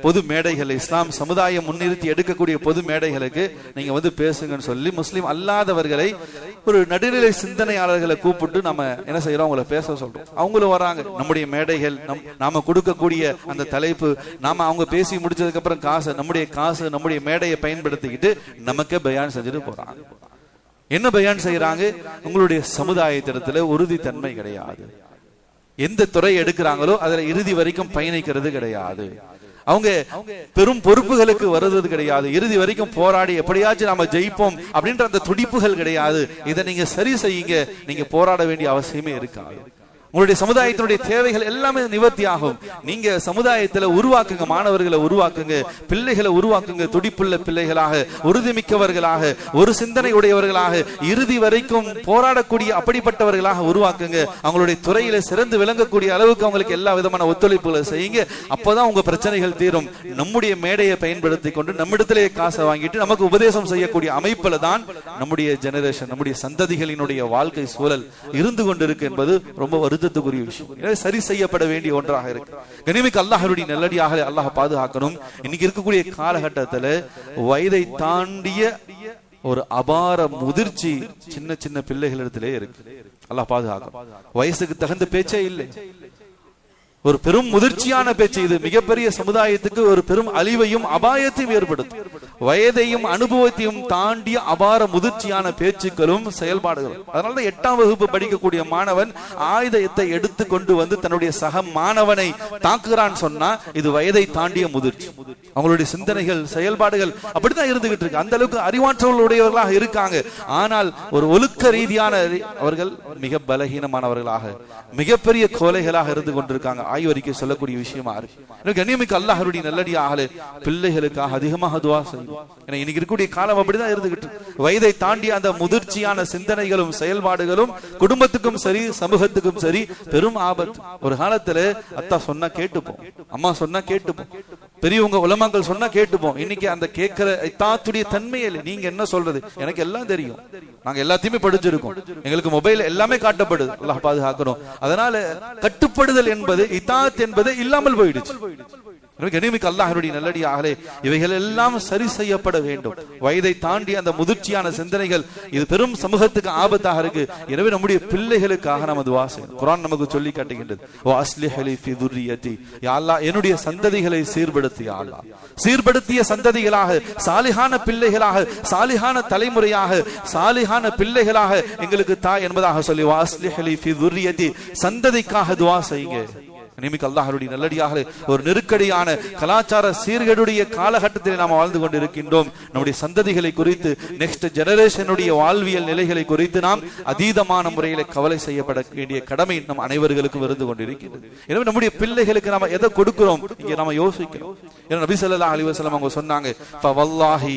பொது மேடைகள், இஸ்லாம் சமுதாயம் முன்னிறுத்தி எடுக்கக்கூடிய பொது மேடைகளுக்கு நீங்க வந்து பேசுங்கன்னு சொல்லி முஸ்லிம் அல்லாதவர்களை, ஒரு நடுநிலை சிந்தனையாளர்களை கூப்பிட்டு நம்ம என்ன செய்யறோம், அவங்களை பேச சொல்றோம். அவங்களும் வராங்க. நம்முடைய மேடைகள், நாம கொடுக்கக்கூடிய அந்த தலைப்பு, நாம அவங்க பேசி முடிச்சதுக்கு அப்புறம் நம்முடைய காசு நம்முடைய மேடையை பயன்படுத்திக்கிட்டு நமக்கே பயான் செஞ்சுட்டு போறாங்க. என்ன பயான் செய்யறாங்க? உங்களுடைய சமுதாயத்திடத்துல உறுதித்தன்மை கிடையாது. எந்த துறை எடுக்கிறாங்களோ அதுல இறுதி வரைக்கும் பயணிக்கிறது கிடையாது. அவங்க பெரும் பொறுப்புகளுக்கு வருவது கிடையாது. இறுதி வரைக்கும் போராடி எப்படியாச்சும் நாம ஜெயிப்போம் அப்படின்ற அந்த துடிப்புகள் கிடையாது. இதை நீங்க சரி செய்யுங்க, நீங்க போராட வேண்டிய அவசியமே இருக்காது. உங்களுடைய சமுதாயத்தினுடைய தேவைகள் எல்லாமே நிவர்த்தி ஆகும். நீங்க சமுதாயத்துல உருவாக்குங்க, மாணவர்களை உருவாக்குங்க, பிள்ளைகளை உருவாக்குங்க, துடிப்புள்ள பிள்ளைகளாக, உறுதிமிக்கவர்களாக, ஒரு சிந்தனை உடையவர்களாக, இறுதி வரைக்கும் போராடக்கூடிய அப்படிப்பட்டவர்களாக உருவாக்குங்க. அவங்களுடைய துறையில சிறந்து விளங்கக்கூடிய அளவுக்கு அவங்களுக்கு எல்லா விதமான ஒத்துழைப்புகளை செய்யுங்க. அப்பதான் உங்க பிரச்சனைகள் தீரும். நம்முடைய மேடையை பயன்படுத்தி கொண்டு நம்மிடத்திலேயே காசை வாங்கிட்டு நமக்கு உபதேசம் செய்யக்கூடிய அமைப்புல தான் நம்முடைய ஜெனரேஷன், நம்முடைய சந்ததிகளினுடைய வாழ்க்கை சூழல் இருந்து கொண்டிருக்கு என்பது ரொம்ப வருத்தத்துக்குரிய விஷயம். சரி செய்யப்பட வேண்டிய ஒன்றாக இருக்கு. கனிமிக்கு அல்லாஹ்வுடைய நல்லடியாக அல்லாஹ் பாதுகாக்கணும். இன்னைக்கு இருக்கக்கூடிய காலகட்டத்துல வயதை தாண்டிய ஒரு அபார முதிர்ச்சி சின்ன சின்ன பிள்ளைகளிடத்திலே இருக்கு. அல்லாஹ் பாதுகாக்கணும். வயசுக்கு தகுந்த பேச்சே இல்லை, ஒரு பெரும் முதிர்ச்சியான பேச்சு. இது மிகப்பெரிய சமுதாயத்துக்கு ஒரு பெரும் அழிவையும் அபாயத்தையும் ஏற்படுத்தும். வயதையும் அனுபவத்தையும் தாண்டிய அபார முதிர்ச்சியான பேச்சுக்களும் செயல்பாடுகளும். அதனாலதான் 8ஆம் வகுப்பு படிக்கக்கூடிய மாணவன் ஆயுதத்தை எடுத்து கொண்டு வந்து தன்னுடைய சக மாணவனை தாக்குகிறான் சொன்னா இது வயதை தாண்டிய முதிர்ச்சி. அவங்களுடைய சிந்தனைகள், செயல்பாடுகள் அப்படித்தான் இருந்துகிட்டு இருக்கு. அந்த அளவுக்கு அறிவாற்றல் உடையவர்களாக இருக்காங்க. ஆனால் ஒரு ஒழுக்க ரீதியான அவர்கள் மிக பலகீனமானவர்களாக, மிகப்பெரிய கோலைகளாக இருந்து கொண்டிருக்காங்க. ஆய்வறிக்கை சொல்லக்கூடிய விஷயமா இருக்கு. கண்ணியமிக்க அல்லாஹ்வுடைய நல்லடியார்களே, பிள்ளைகளுக்காக அதிகமாக துஆ செய்யுங்க. ஏன்னா இன்னைக்கு இருக்கக்கூடிய காலம் அப்படிதான் இருந்துகிட்டு. வயதை தாண்டிய அந்த முதிர்ச்சியான சிந்தனைகளும் செயல்பாடுகளும் குடும்பத்துக்கும் சரி, சமூகத்துக்கும் சரி பெரும் ஆபத்து. ஒரு காலத்துல அத்தா சொன்னா கேட்டுப்போம், அம்மா சொன்னா கேட்டுப்போம், பெரியவங்க உலமாக்கள் சொன்னா கேட்டுப்போம். இன்னைக்கு அந்த கேட்கிற இத்தாத்துடைய தன்மையே இல்லை. நீங்க என்ன சொல்றது, எனக்கு எல்லாம் தெரியும், நாங்க எல்லாத்தையுமே படிச்சிருக்கோம், எங்களுக்கு மொபைல் எல்லாமே காட்டப்படுது. அல்லாஹ் பாதுகாக்கணும். அதனால கட்டுப்படுதல் என்பது, இத்தாத் என்பது இல்லாமல் போயிடுச்சு. கண்ணியமிக்க அல்லாஹ்வுடைய நல்லடியார்களே, இவைகள் எல்லாம் சரி செய்யப்பட வேண்டும். வயதை தாண்டி அந்த முதிர்ச்சியான சிந்தனைகள் இது பெரும் சமூகத்துக்கு ஆபத்தாக இருக்கு. எனவே நம்முடைய பிள்ளைகளுக்காக நம்ம துஆ செய்யணும். குர்ஆன் நமக்கு சொல்லி காட்டுகின்றது, வ அஸ்லிஹ் லி ஃபி துர்ரியதி, யா அல்லாஹ் என்னுடைய சந்ததிகளை சீர்படுத்து, யா அல்லாஹ் சீர்படுத்திய சந்ததிகளாக, சாலிஹான பிள்ளைகளாக, சாலிஹான தலைமுறையாக, சாலிஹான பிள்ளைகளாக எங்களுக்கு தா என்பதாக சொல்லி வ அஸ்லிஹ் லி ஃபி துர்ரியதி, சந்ததிக்காக துஆ செய்யுங்க. நிமிக்க அல்லாஹ்வுடைய நல்லடியார்களே, ஒரு நெருக்கடியான கலாச்சார சீர்கேடுடைய காலகட்டத்தில் நாம் வாழ்ந்து கொண்டிருக்கின்றோம். நம்முடைய சந்ததிகளை குறித்து, நெக்ஸ்ட் ஜெனரேஷனுடைய வாழ்வியல் நிலைகளை குறித்து நாம் அதீதமான முறையில் கவலை செய்யப்பட வேண்டிய கடமை நம் அனைவர்களுக்கும் இருந்து கொண்டிருக்கிறது. எனவே நம்முடைய பிள்ளைகளுக்கு நாம எதை கொடுக்கிறோம் இங்கே நாம யோசிக்கிறோம். ஏன்னா நபி ஸல்லல்லாஹு அலைஹி வஸல்லம் அவங்க சொன்னாங்க, ஃபவல்லாஹி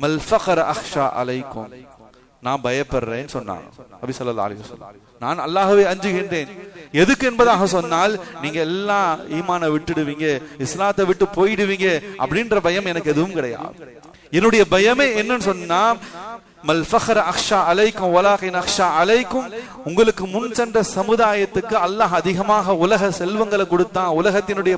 மல் ஃபக்ர அக்ஷா அலைக்கும், நான் பயப்படுறேன்னு சொன்னாங்க நபி ஸல்லல்லாஹு அலைஹி வஸல்லம். நான் அல்லாஹ்வை அஞ்சுகின்றேன். எதுக்கு என்பதாக சொன்னால், நீங்க எல்லாம் ஈமானை விட்டுடுவீங்க, இஸ்லாத்தை விட்டு போயிடுவீங்க அப்படின்ற பயம் எனக்கு எதுவும் கிடையாது. என்னுடைய பயமே என்னன்னு சொன்னா, மல் ஃபக்ர அக்ஷா அலைக்கும் வலாகின் அக்ஷா அலைக்கும், உங்களுக்கு முன் சென்ற சமுதாயத்துக்கு அல்லாஹ் அதிகமாக உலக செல்வங்களை கொடுத்தான், உலகத்தினுடைய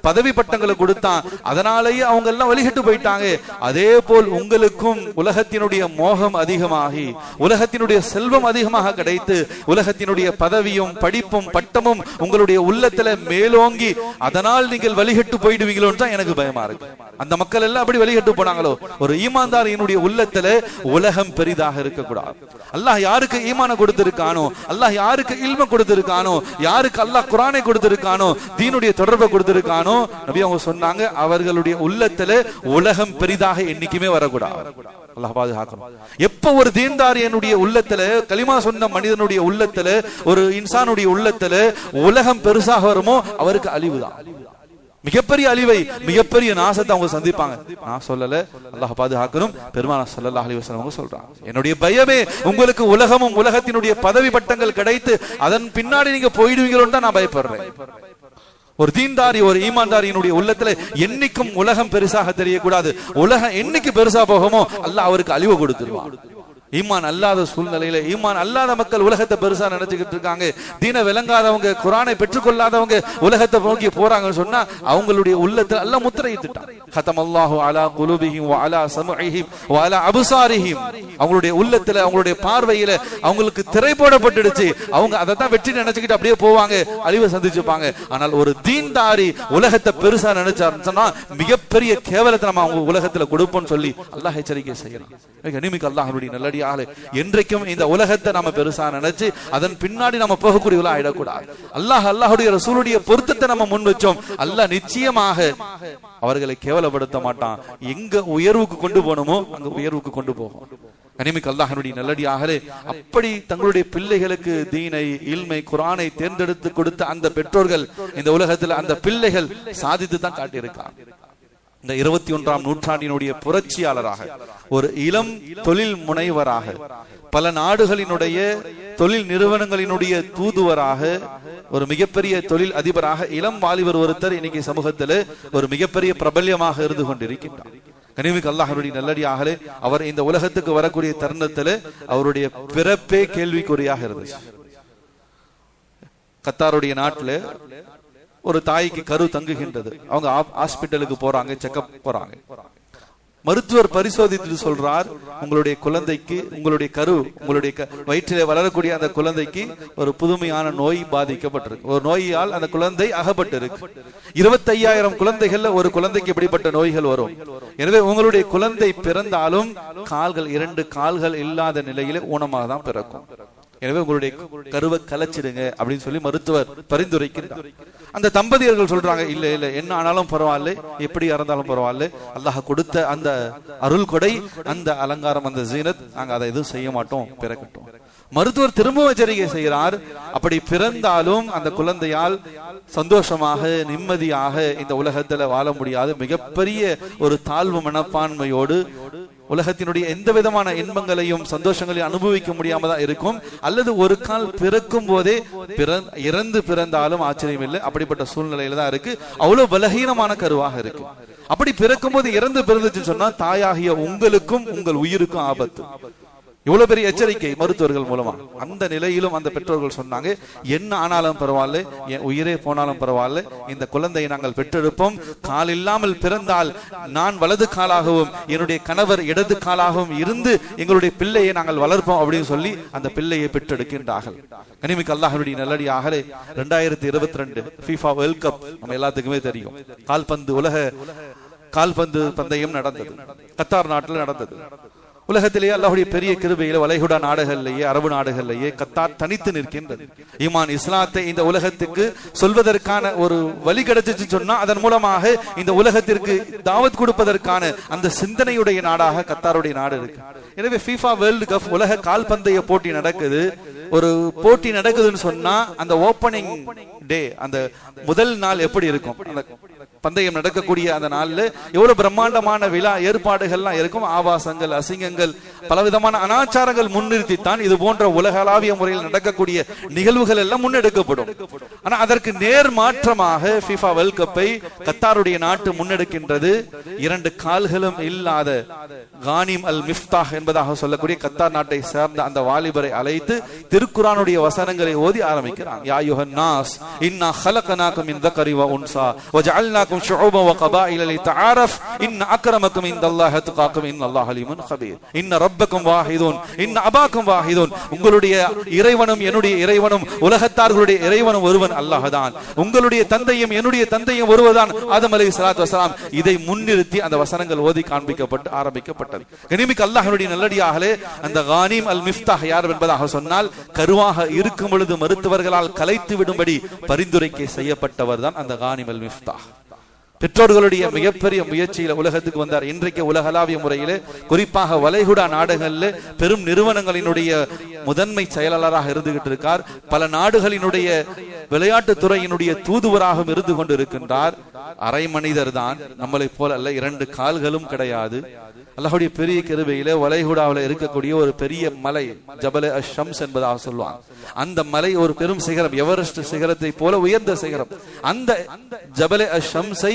பதவி பட்டங்களை கொடுத்தான், அதனாலேயே அவங்க எல்லாம் வழிகட்டு போயிட்டாங்க. அதே போல் உங்களுக்கும் உலகத்தினுடைய மோகம் அதிகமாகி, உலகத்தினுடைய செல்வம் அதிகமாக கிடைத்து, உலகத்தினுடைய பதவியும் படிப்பும் பட்டமும் உங்களுடைய உள்ளத்துல மேலோங்கி, அதனால் நீங்கள் வழிகட்டு போயிடுவீங்களோன்னு தான் எனக்கு பயமா இருக்கு. அந்த மக்கள் எல்லாம் அப்படி வழிகட்டு போனாங்களோ. ஒரு ஈமான்தாரியினுடைய உள்ளத்துல உலகம் பெரிதாக இருக்கக்கூடாது. அல்லாஹ் யாருக்கு ஈமான கொடுத்திருக்கானோ, அல்லாஹ் யாருக்கு இல்ம கொடுத்திருக்கானோ, யாருக்கு அல்லாஹ் குர்ஆனை கொடுத்திருக்கானோ, தீனுடைய தொடர்பை கொடுத்திருக்கானோ, நபி அவங்க சொன்னாங்க, அவர்களுடைய உள்ளத்துல உலகம் பெரிதாக என்னைக்குமே வரக்கூடாது. அல்லாஹ் பாதுகாக்கணும். எப்ப ஒரு தீன்தாரியனுடைய உள்ளத்துல, கலிமா சொன்ன மனிதனுடைய உள்ளத்துல, ஒரு இன்சானுடைய உள்ளத்துல உலகம் பெருசாக வருமோ அவருக்கு அழிவுதான், மிகப்பெரிய அழிவை, மிகப்பெரிய நாசத்தை அவங்க சந்திப்பாங்க. நான் சொல்லல, அல்லாஹ் பாதுகாக்கணும். பெருமானார் ஸல்லல்லாஹு அலைஹி வஸல்லம் அவங்க சொல்றாங்க, என்னுடைய பயமே உங்களுக்கு உலகமும் உலகத்தினுடைய பதவி பட்டங்கள் கிடைத்து அதன் பின்னாடி நீங்க போயிடுவீங்களோன்னு தான் நான் பயப்படுறேன். ஒரு தீன்தாரி, ஒரு ஈமான்தாரியினுடைய உள்ளத்துல என்னைக்கும் உலகம் பெருசாக தெரியக்கூடாது. உலகம் என்னைக்கு பெருசா போகுமோ அல்லாஹ் அவருக்கு அழிவு கொடுத்துருவான். ஈமான் அல்லாத சூழ்நிலையில, ஈமான் அல்லாத மக்கள் உலகத்தை பெருசா நினைச்சுக்கிட்டு இருக்காங்க. தீன விளங்காதவங்க, குர்ஆனை பெற்றுக்கொள்ளாதவங்க உலகத்தை நோக்கி போறாங்கன்னு சொன்னா அவங்களுடைய உள்ளத்துல அல்லாஹ் முத்திரையிட்டுட்டான். கதமல்லாஹு அலா குலூபிஹிம் வ அலா சம்இஹிம் வ அலா அப்சாரிஹிம், அவங்களுடைய உள்ளத்துல, அவங்களுடைய பார்வையில அவங்களுக்கு திரை போடப்பட்டுடுச்சு. அவங்க அதை தான் வெற்றி நினைச்சுக்கிட்டு அப்படியே போவாங்க, அழிவை சந்திச்சுப்பாங்க. ஆனால் ஒரு தீன்தாரி உலகத்தை பெருசா நினைச்சாருன்னு சொன்னா மிகப்பெரிய கேவலத்தை நம்ம அவங்க உலகத்துல கொடுப்போம்னு சொல்லி அல்லாஹ் எச்சரிக்கை செய்யலாம். கண்ணியமிக்க அல்லாஹ்வுடைய நல்லடியார்களே, நல்லடியாலே என்றைக்கும் இந்த உலகத்தை நம்ம பெருசா நினைச்சு அதன் பின்னாடி நம்ம போகக்கூடியவளா ஆயிடக்கூடாது. அல்லாஹுடைய ரசூலுடைய பொருத்தத்தை நம்ம முன் வச்சோம். அல்லாஹ் நிச்சயமாக அவர்களை கேவலப்படுத்த மாட்டான். எங்க உயர்வுக்கு கொண்டு போகணுமோ அங்க உயர்வுக்கு கொண்டு போகும். கனிமிக்கு அல்லாஹ்வுடைய நல்லடியாகவே அப்படி தங்களுடைய பிள்ளைகளுக்கு தீனை, இல்மை, குர்ஆனை தேர்ந்தெடுத்து கொடுத்த அந்த பெற்றோர்கள் இந்த உலகத்தில் அந்த பிள்ளைகள் சாதித்து தான் காட்டியிருக்காங்க. இந்த 21ஆம் நூற்றாண்டினுடைய புரட்சியாளராக, ஒரு இளம் தொழில் முனைவராக, பல நாடுகளினுடைய தொழில் நிறுவனங்களினுடைய தூதுவராக, ஒரு மிகப்பெரிய தொழில் அதிபராக இளம் வாலிபர் ஒருத்தர் இன்னைக்கு சமூகத்தில் ஒரு மிகப்பெரிய பிரபல்யமாக இருந்து கொண்டிருக்கின்றார். கனிமிக்கு அல்லாஹ்வுடைய நல்லடியாகவே அவர் இந்த உலகத்துக்கு வரக்கூடிய தருணத்தில் அவருடைய பிறப்பே கேள்விக்குறியாக இருந்துச்சு. கத்தாருடைய நாட்டில் ஒரு தாய்க்கு கரு தங்குகின்றது. அவங்க ஹாஸ்பிட்டலுக்கு போறாங்க, செக்அப் போறாங்க. மருத்துவர் பரிசோதித்து சொல்றார், உங்களுடைய குழந்தைக்கு, உங்களுடைய கரு, உங்களுடைய வயிற்றிலே வளரக்கூடிய அந்த குழந்தைக்கு ஒரு புதுமையான நோய் பாதிக்கப்பட்டிருக்கு. ஒரு நோயால் அந்த குழந்தை அகப்பட்டிருக்கு. 25,000 குழந்தைகள்ல ஒரு குழந்தைக்கு எப்படிப்பட்ட நோய்கள் வரும். எனவே உங்களுடைய குழந்தை பிறந்தாலும் கால்கள், 2 கால்கள் இல்லாத நிலையில ஊனமாக தான் பிறக்கும். எனவே உங்களுடைய கருவை கலைச்சிடுங்க அப்படின்னு சொல்லி மருத்துவர் பரிந்துரைக்கிறார். அந்த தம்பதியர்கள் சொல்றாங்க, இல்ல இல்ல, என்ன ஆனாலும் பரவாயில்ல, எப்படி இறந்தாலும் பரவாயில்ல, அல்லாஹ் கொடுத்த அந்த அருள் கொடை, அந்த அலங்காரம், அந்த ஜீனத், நாங்க அதை எதுவும் செய்ய மாட்டோம், பிறக்கட்டும். மருத்துவர் திரும்பவும் எச்சரிக்கை செய்கிறார், அப்படி பிறந்தாலும் அந்த குழந்தையால் சந்தோஷமாக நிம்மதியாக இந்த உலகத்துல வாழ முடியாது. மிகப்பெரிய ஒரு தாழ்வு மனப்பான்மையோடு உலகத்தினுடைய எந்த விதமான இன்பங்களையும் சந்தோஷங்களையும் அனுபவிக்க முடியாம தான் இருக்கும். அல்லது ஒரு கால் பிறக்கும் போதே இறந்து பிறந்தாலும் ஆச்சரியம் இல்லை. அப்படிப்பட்ட சூழ்நிலையில தான் இருக்கு. அவ்வளவு பலகீனமான கருவாக இருக்கு. அப்படி பிறக்கும் போது இறந்து பிறந்துச்சுன்னு சொன்னா தாயாகிய உங்களுக்கும் உங்கள் உயிருக்கும் ஆபத்து. இவ்வளவு பெரிய எச்சரிக்கை மருத்துவர்கள் மூலமா. அந்த நிலையிலும் அந்த பெற்றோர்கள் சொன்னாங்க, என்ன ஆனாலும் பரவாயில்ல, என் உயிரே போனாலும் பரவாயில்ல, இந்த குழந்தையை நாங்கள் பெற்றெடுப்போம். கால் இல்லாமல் பிறந்தால் நான் வலது காலாகவும் என்னுடைய கணவர் இடது காலாகவும் இருந்து எங்களுடைய பிள்ளையை நாங்கள் வளர்ப்போம் அப்படின்னு சொல்லி அந்த பிள்ளையை பெற்றெடுக்கின்றார்கள். கனிமிக்கு அல்லாஹ்வுடைய நல்லடியாகவே 2022 FIFA வேர்ல்ட் கப் நம்ம எல்லாத்துக்குமே தெரியும். உலக கால்பந்து பந்தயம் நடந்தது. கத்தார் நாட்டில் நடந்தது. உலகத்திலேயே அல்லாஹ்வுடைய பெரிய கிருபையில வளைகுடா நாடுகளிலேயே, அரபு நாடுகளிலேயே கத்தார் தனித்து நிற்கின்றது. ஈமான், இஸ்லாத்தை இந்த உலகத்துக்கு சொல்வதற்கான ஒரு வழி கிடைச்சிச்சு சொன்னா அதன் மூலமாக இந்த உலகத்திற்கு தாவத் கொடுப்பதற்கான அந்த சிந்தனையுடைய நாடாக கத்தாருடைய நாடு இருக்கு. எனவே FIFA வேர்ல்ட் கப் உலக கால்பந்தய போட்டி நடக்குது. ஒரு போட்டி நடக்குதுன்னு சொன்னா அந்த ஓபனிங் டே, அந்த முதல் நாள் எப்படி இருக்கும், அந்த பந்தயம் நடக்கக்கூடிய அந்த நாள்ல எவ்வளவு பிரம்மாண்டமான விழா ஏற்பாடுகள்லாம் இருக்கும். ஆபாசங்கள், அசிங்கங்கள், பலவிதமான அனாச்சாரங்கள் முன்னிறுத்தித்தான் இது போன்ற உலகளாவிய முறையில் நடக்கக்கூடிய நிகழ்வுகள் எல்லாம் முன்னெடுக்கப்படும். ஆனா அதற்கு நேர் மாற்றமாக FIFA வேர்ல்ட் கப்பை கத்தாருடைய நாட்டு முன்னெடுக்கின்றது. 2 கால்களும் இல்லாத கானிம் அல் மிஃப்தாஹ் என்பதாக சொல்லக்கூடிய கத்தார் நாட்டை சேர்ந்த அந்த வாலிபரை அழைத்து திருக்குர்ஆனுடைய வசனங்களை ஓதி ஆரம்பிக்கிறாங்க. யா அய்யுஹன் நாஸ் இன்னா خلقناكم من ذكر وانثى وجعلناكم شعوبا وقبائل لتعارف ان اكرمكم عند الله اتقاكم ان الله عليم خبير ان ربكم واحد ان اباكم واحد. உங்களுடைய இறைவனும் என்னுடைய இறைவனும் உலகத்தார்களுடைய இறைவனும் ஒருவன் அல்லாஹ்தான். உங்களுடைய தந்தையும் என்னுடைய தந்தையும் ஒருவர்தான் ஆதம் அலைஹிஸ்ஸலாத்து வஸலாம். இதை முன்னிறுத்தி அந்த வசனங்கள் ஓதி காண்பிக்கப்பட்டு ஆரம்பிக்கப்பட்டது. கனிமிக்கு அல்லாஹ்வுடைய நல்லடியார்களே, அந்த கானிம் அல் மிஃப்தாஹ் யார் என்பதாக சொன்னால், கருவாக இருக்கும் பொழுது மருத்துவர்களால் கலைத்து விடும்படி பரிந்துரைக்கை செய்யப்பட்டவர் தான் அந்த கானிம் அல் மிஃப்தாஹ். பெற்றோர்களுடைய மிகப்பெரிய முயற்சியில உலகத்துக்கு வந்தார். இன்றைக்கு உலகளாவிய முறையிலே, குறிப்பாக வளைகுடா நாடுகளில் பெரும் நிறுவனங்களினுடைய முதன்மை செயலாளராக இருந்துகிட்டு இருக்கார். பல நாடுகளினுடைய விளையாட்டு துறையினுடைய தூதுவராகவும் இருந்து கொண்டு இருக்கின்றார். அரை மனிதர் தான், நம்மளை போல அல்ல, 2 கால்களும் கிடையாது. அல்லாஹ்வுடைய பெரிய கிருபையில வளைகுடாவில் இருக்கக்கூடிய ஒரு பெரிய மலை, ஜபலே அஷம்ஸ் என்பதாக சொல்லுவாங்க. அந்த மலை ஒரு பெரும் சிகரம், எவரெஸ்ட் சிகரத்தை போல உயர்ந்த சிகரம். அந்த ஜபலே அஷம்ஸை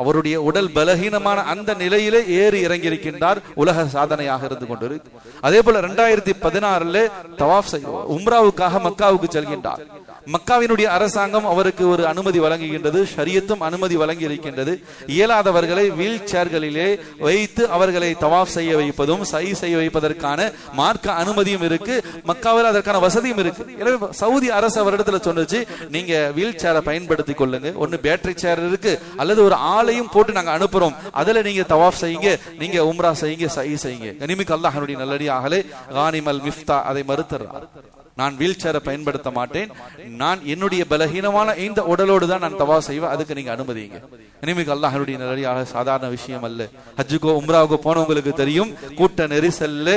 அவருடைய உடல் பலகீனமான அந்த நிலையிலே ஏறி இறங்கி இருக்கின்றார். உலக சாதனையாக இருந்து கொண்டிருக்கு. அதே போல 2016 தவாஃப் உம்ராவுக்காக மக்காவுக்கு செல்கின்றார். மக்காவினுடைய அரசாங்கம் அவருக்கு ஒரு அனுமதி வழங்குகின்றது, ஷரியத்தும் அனுமதி வழங்கி இருக்கின்றது. இயலாதவர்களை வீல் சேர்களிலே வைத்து அவர்களை தவாஃப் செய்ய வைப்பதும் சை செய்ய வைப்பதற்கான மார்க்க அனுமதியும் இருக்கு, மக்காவில் அதற்கான வசதியும் இருக்கு. எனவே சவுதி அரசு அவரிடத்துல சொன்னுச்சு, நீங்க வீல் சேரை பயன்படுத்தி கொள்ளுங்க, ஒன்னு பேட்டரி சேர் இருக்கு அல்லது ஒரு ஆளையும் போட்டு நாங்க அனுப்புறோம், அதுல நீங்க தவாஃப் செய்யுங்க, நீங்க உம்ரா செய்யுங்க, சை செய்யுங்க. கனிமிக்கு அல்லாஹ்வுடைய நல்லடியார்களே, கானிம் அல் மிஃப்தா அதை மறுத்துறார். நான் வீல் சேரை பயன்படுத்த மாட்டேன், நான் என்னுடைய பலகீனமான இந்த உடலோடு தான் நான் தவாஃப் செய்வேன், அதுக்கு நீங்க அனுமதிங்க. இனிமேல் அல்லாஹ்வுடைய நல்லடியாக சாதாரண விஷயம் அல்ல. ஹஜ்ஜுக்கோ உம்ராவுக்கோ போனவங்களுக்கு தெரியும், கூட்ட நெரிசல்ல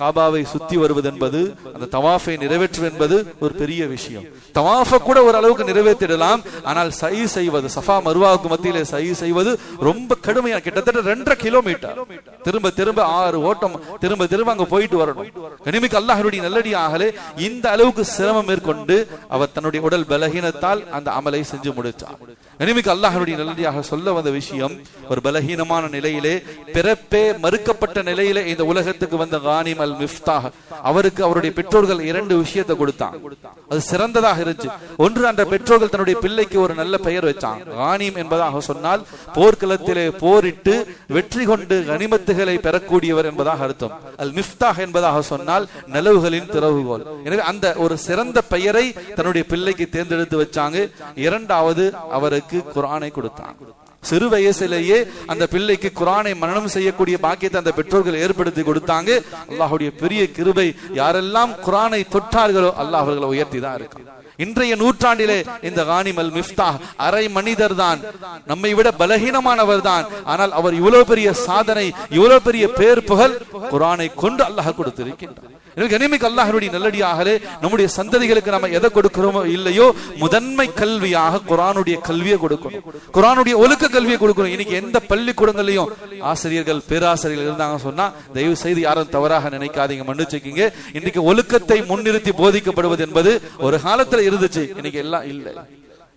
காபாவை சுத்தி வருவது என்பது, அந்த தவாஃபை நிறைவேற்றுவது என்பது ஒரு பெரிய விஷயம். தவாஃபை கூட ஒரு அளவுக்கு நிறைவேற்றிடலாம், ஆனால் சை செய்வது, சஃபா மருவாவுக்கு மத்தியிலே சை செய்வது ரொம்ப கடுமையான, கிட்டத்தட்ட 2.5 கிலோமீட்டர் திரும்ப திரும்ப 6 ஓட்டம் திரும்ப திரும்ப அங்க போயிட்டு வரணும். இனிமேல் அல்லாஹ்வுடைய நல்லடியாகலே இந்த அளவுக்கு சிரமம் மேற்கொண்டு அவர் தன்னுடைய உடல் பலகீனத்தால் அந்த அமலை செஞ்சு முடித்தார். இனிமேல் அல்லாஹ்வுடைய நல்லடியாக சொல்ல வந்த விஷயம், ஒரு பலகீனமான நிலையிலே, பிறப்பே மறுக்கப்பட்ட நிலையிலே இந்த உலகத்துக்கு வந்த கானிம் அல் மிஃப்தாஹ், அவருக்கு அவருடைய பெற்றோர்கள் 2 விஷயத்தை கொடுத்தாங்க. அது சிறந்ததாக இருந்துச்சு. ஒன்று, அந்த பெற்றோர்கள் தன்னுடைய பிள்ளைக்கு ஒரு நல்ல பெயர் வச்சாங்க. கானிம் என்பதாக சொன்னால் போர்க்களத்திலே போரிட்டு வெற்றி கொண்டு கனிமத்துகளை பெறக்கூடியவர் என்பதாக அர்த்தம். அல் மிஃப்தாஹ் என்பதாக சொன்னால் நலவுகளின் திறவுகோல். எனவே அந்த ஒரு சிறந்த பெயரை தன்னுடைய பிள்ளைக்கு தேர்ந்தெடுத்து வச்சாங்க. இரண்டாவது, அவருக்கு குர்ஆனை கொடுத்தாங்க. சிறு வயசிலேயே அந்த பிள்ளைக்கு குர்ஆனை மனனம் செய்யக்கூடிய பாக்கியத்தை அந்த பெற்றோர்கள் ஏற்படுத்தி கொடுத்தாங்க. அல்லாஹ்வுடைய பெரிய கிருபை, யாரெல்லாம் குர்ஆனை தொட்டார்களோ அல்லாஹ் அவர்களை உயர்த்தி தான் இருக்கான். இன்றைய நூற்றாண்டிலே இந்த கானிம் அல் மிஃப்தாஹ் அரை மனிதர் தான், நம்மை விட பலகீனமானவர் தான், ஆனால் அவர் இவ்வளவு பெரிய சாதனை, இவ்வளவு பெரிய பேர் புகழ் குர்ஆனை கொண்டு அல்லாஹ் கொடுத்திருக்கின்றார். கனிமிக்கு அல்லாஹ்வுடைய நல்லடியாகலே, நம்முடைய சந்ததிகளுக்கு நம்ம எதை கொடுக்கிறோமோ இல்லையோ, முதன்மை கல்வியாக குர்ஆனுடைய கல்வியை கொடுக்கணும், குர்ஆனுடைய ஒழுக்க கல்வியை கொடுக்கணும். இன்னைக்கு எந்த பள்ளிக்கூடங்களையும் ஆசிரியர்கள் பேராசிரியர்கள் இருந்தாங்க சொன்னா தயவு செய்து யாரும் தவறாக நினைக்காதீங்க, மன்னிச்சுக்கீங்க. இன்னைக்கு ஒழுக்கத்தை முன்னிறுத்தி போதிக்கப்படுவது என்பது ஒரு காலத்துல இருந்துச்சு, இன்னைக்கு எல்லாம் இல்லை.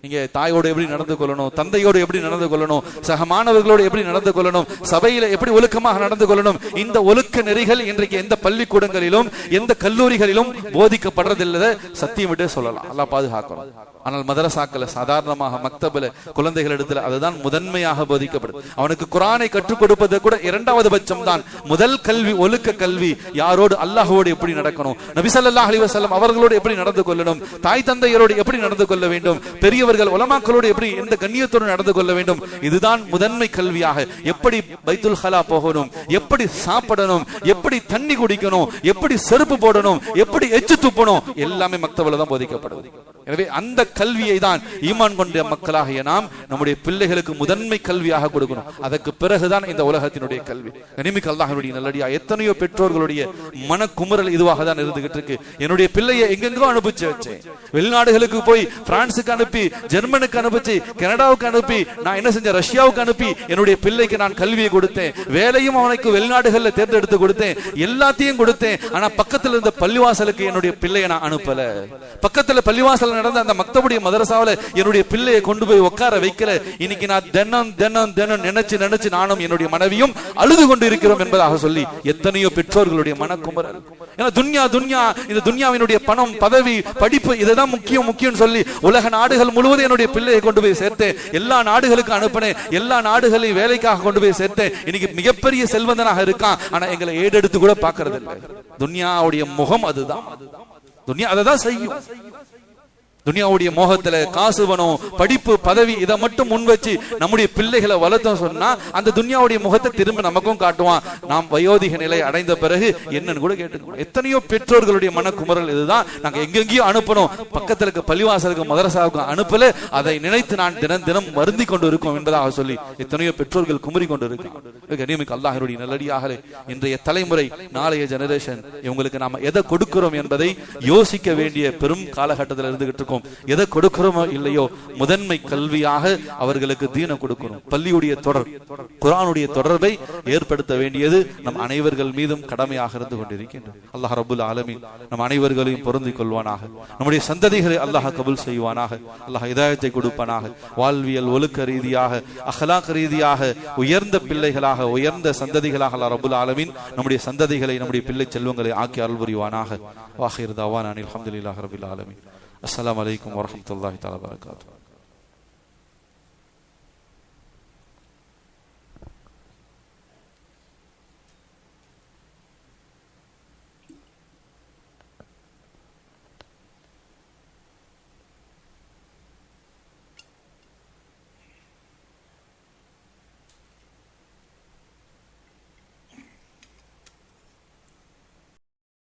நீங்க தாயோடு எப்படி நடந்து கொள்ளணும், தந்தையோடு எப்படி நடந்து கொள்ளணும், சக மாணவர்களோடு எப்படி நடந்து கொள்ளணும், சபையில எப்படி ஒழுக்கமாக நடந்து கொள்ளணும், இந்த ஒழுக்க நெறிகள் இன்றைக்கு எந்த பள்ளிக்கூடங்களிலும் எந்த கல்லூரிகளிலும் போதிக்கப்படுறதில்லை. சத்தியம் விட்டு சொல்லலாம், அல்லாஹ் பாதுகாக்கணும். ஆனால் மதரசாக்கள் சாதாரணமாக மக்தபில குழந்தைகள் இடத்துல அதுதான் முதன்மையாக போதிக்கப்படுது. அவனுக்கு குர்ஆனை கற்றுக் கொடுப்பது கூட 2வது பட்சம் தான். முதல் கல்வி ஒழுக்க கல்வி, யாரோடு அல்லாஹ்வோடு எப்படி நடக்கணும், நபி ஸல்லல்லாஹு அலைஹி வஸல்லம் அவர்களோடு எப்படி நடந்து கொள்ளணும், தாய் தந்தையரோடு எப்படி நடந்து கொள்ள வேண்டும், பெரியவர்கள் உலமாக்களோடு எப்படி எந்த கண்ணியத்தோடு நடந்து கொள்ள வேண்டும், இதுதான் முதன்மை கல்வியாக. எப்படி பைத்துல் ஹலா போகணும், எப்படி சாப்பிடணும், எப்படி தண்ணி குடிக்கணும், எப்படி செருப்பு போடணும், எப்படி எச்சு துப்பணும், எல்லாமே மக்தபில தான் போதிக்கப்படுது. எனவே அந்த கல்வியை தான் ஈமான் கொண்ட மக்களாகிய நாம் நம்முடைய பிள்ளைகளுக்கு முதன்மை கல்வியாக கொடுக்கணும். அதற்கு பிறகுதான் இந்த உலகத்தினுடைய கல்வி. கனிமிக்கு அல்லாஹ்வுடைய நல்லடியா, எத்தனையோ பெற்றோர்களுடைய மனக்குமுறல் இதுவாக தான் இருந்துகிட்டு இருக்கு. என்னுடைய பிள்ளையை எங்கெங்கோ அனுப்பிச்சு வச்சேன், வெளிநாடுகளுக்கு போய் பிரான்சுக்கு அனுப்பி, ஜெர்மனுக்கு அனுப்பிச்சு, கனடாவுக்கு அனுப்பி, நான் என்ன செஞ்சேன், ரஷ்யாவுக்கு அனுப்பி என்னுடைய பிள்ளைக்கு நான் கல்வியை கொடுத்தேன், வேலையும் அவனுக்கு வெளிநாடுகள்ல தேர்ந்தெடுத்து கொடுத்தேன், எல்லாத்தையும் கொடுத்தேன். ஆனா பக்கத்துல இருந்த பள்ளிவாசலுக்கு என்னுடைய பிள்ளையை நான் அனுப்பல. பக்கத்துல பள்ளிவாசல் நடந்த அந்த மக்தபுடைய மதரசாவில என்னுடைய பிள்ளையை கொண்டு போய் உட்கார வைக்கல. இன்னைக்கு நான் தினம் தினம் தினம் நினைச்சு நினைச்சு நானும் என்னுடைய மனைவியும் அழுது கொண்டு இருக்கிறோம் என்பதாக சொல்லி எத்தனையோ பெற்றோர்களுடைய மனக்குமரல். ஏன்னா துன்யா துன்யா, இந்த துன்யாவினுடைய பணம், பதவி, படிப்பு, இதுதான் முக்கியம் முக்கியம் சொல்லி உலக நாடுகள் முழுவதும் என்னுடைய பிள்ளையை கொண்டு போய் சேர்த்தேன், எல்லா நாடுகளுக்கு அனுப்பினேன், எல்லா நாடுகளையும் வேலைக்காக கொண்டு போய் சேர்த்தேன். இன்னைக்கு மிகப்பெரிய செல்வந்தனாக இருக்கான், ஆனா எங்களை ஏடெடுத்து கூட பாக்குறது இல்லை. துன்யாவுடைய முகம் அதுதான், துன்யா அதை தான் செய்யும். துனியாவுடைய மோகத்துல காசு வேணும், படிப்பு, பதவி, இதை மட்டும் முன் வச்சு நம்முடைய பிள்ளைகளை வளர்த்தோம் சொன்னா அந்த துனியாவுடைய முகத்தை திரும்ப நமக்கும் காட்டுவான். நாம் வயோதிக நிலை அடைந்த பிறகு என்னன்னு கூட கேட்டுக்கணும். எத்தனையோ பெற்றோர்களுடைய மனக்குமரல் இதுதான். நாங்க எங்கெங்கயோ அனுப்பணும், பக்கத்துல இருக்க பள்ளிவாசலுக்கு மதரசாவுக்கு அனுப்பல, அதை நினைத்து நான் தினம் தினம் வருந்தி கொண்டு இருக்கோம் என்பதாக சொல்லி எத்தனையோ பெற்றோர்கள் குமரி கொண்டு இருக்காங்க. கனிமிக்கு அல்லாஹ்வுடைய நல்லடியார்களே, இன்றைய தலைமுறை, நாளைய ஜெனரேஷன், இவங்களுக்கு நாம எதை கொடுக்கிறோம் என்பதை யோசிக்க வேண்டிய பெரும் காலகட்டத்தில் இருந்துகிட்டு இருக்கோம். எதை கொடுக்கிறோமோ இல்லையோ, முதன்மை கல்வியாக அவர்களுக்கு தீன கொடுக்கணும். பள்ளியுடைய தொடர், குர்ஆனுடைய தொடர்பை ஏற்படுத்த வேண்டியது நம் அனைவர்கள் மீதும் கடமையாக இருந்து கொண்டிருக்கின்றது. அல்லாஹ் ரப்புல் ஆலமீன் நம் அனைவர்களையும் பொருந்திக் கொள்வானாக. நம்முடைய சந்ததிகளை அல்லாஹ் கபூல் செய்வானாக. அல்லாஹ் ஹிதாயத்தை கொடுப்பானாக. வாழ்வியல் ஒழுக்க ரீதியாக, அஹ்லாக் ரீதியாக உயர்ந்த பிள்ளைகளாக, உயர்ந்த சந்ததிகளாக அல்லாஹ் ரப்புல் ஆலமீன் நம்முடைய சந்ததிகளை, நம்முடைய பிள்ளை செல்வங்களை ஆக்கி அருள் புரிவானாக. வாஹிர் தவானா அல்ஹம்துலில்லாஹி ரப்பில் ஆலமீன். அஸ்ஸலாமு அலைக்கும் வரஹ்மத்துல்லாஹி தஆலா வபரகாத்துஹு.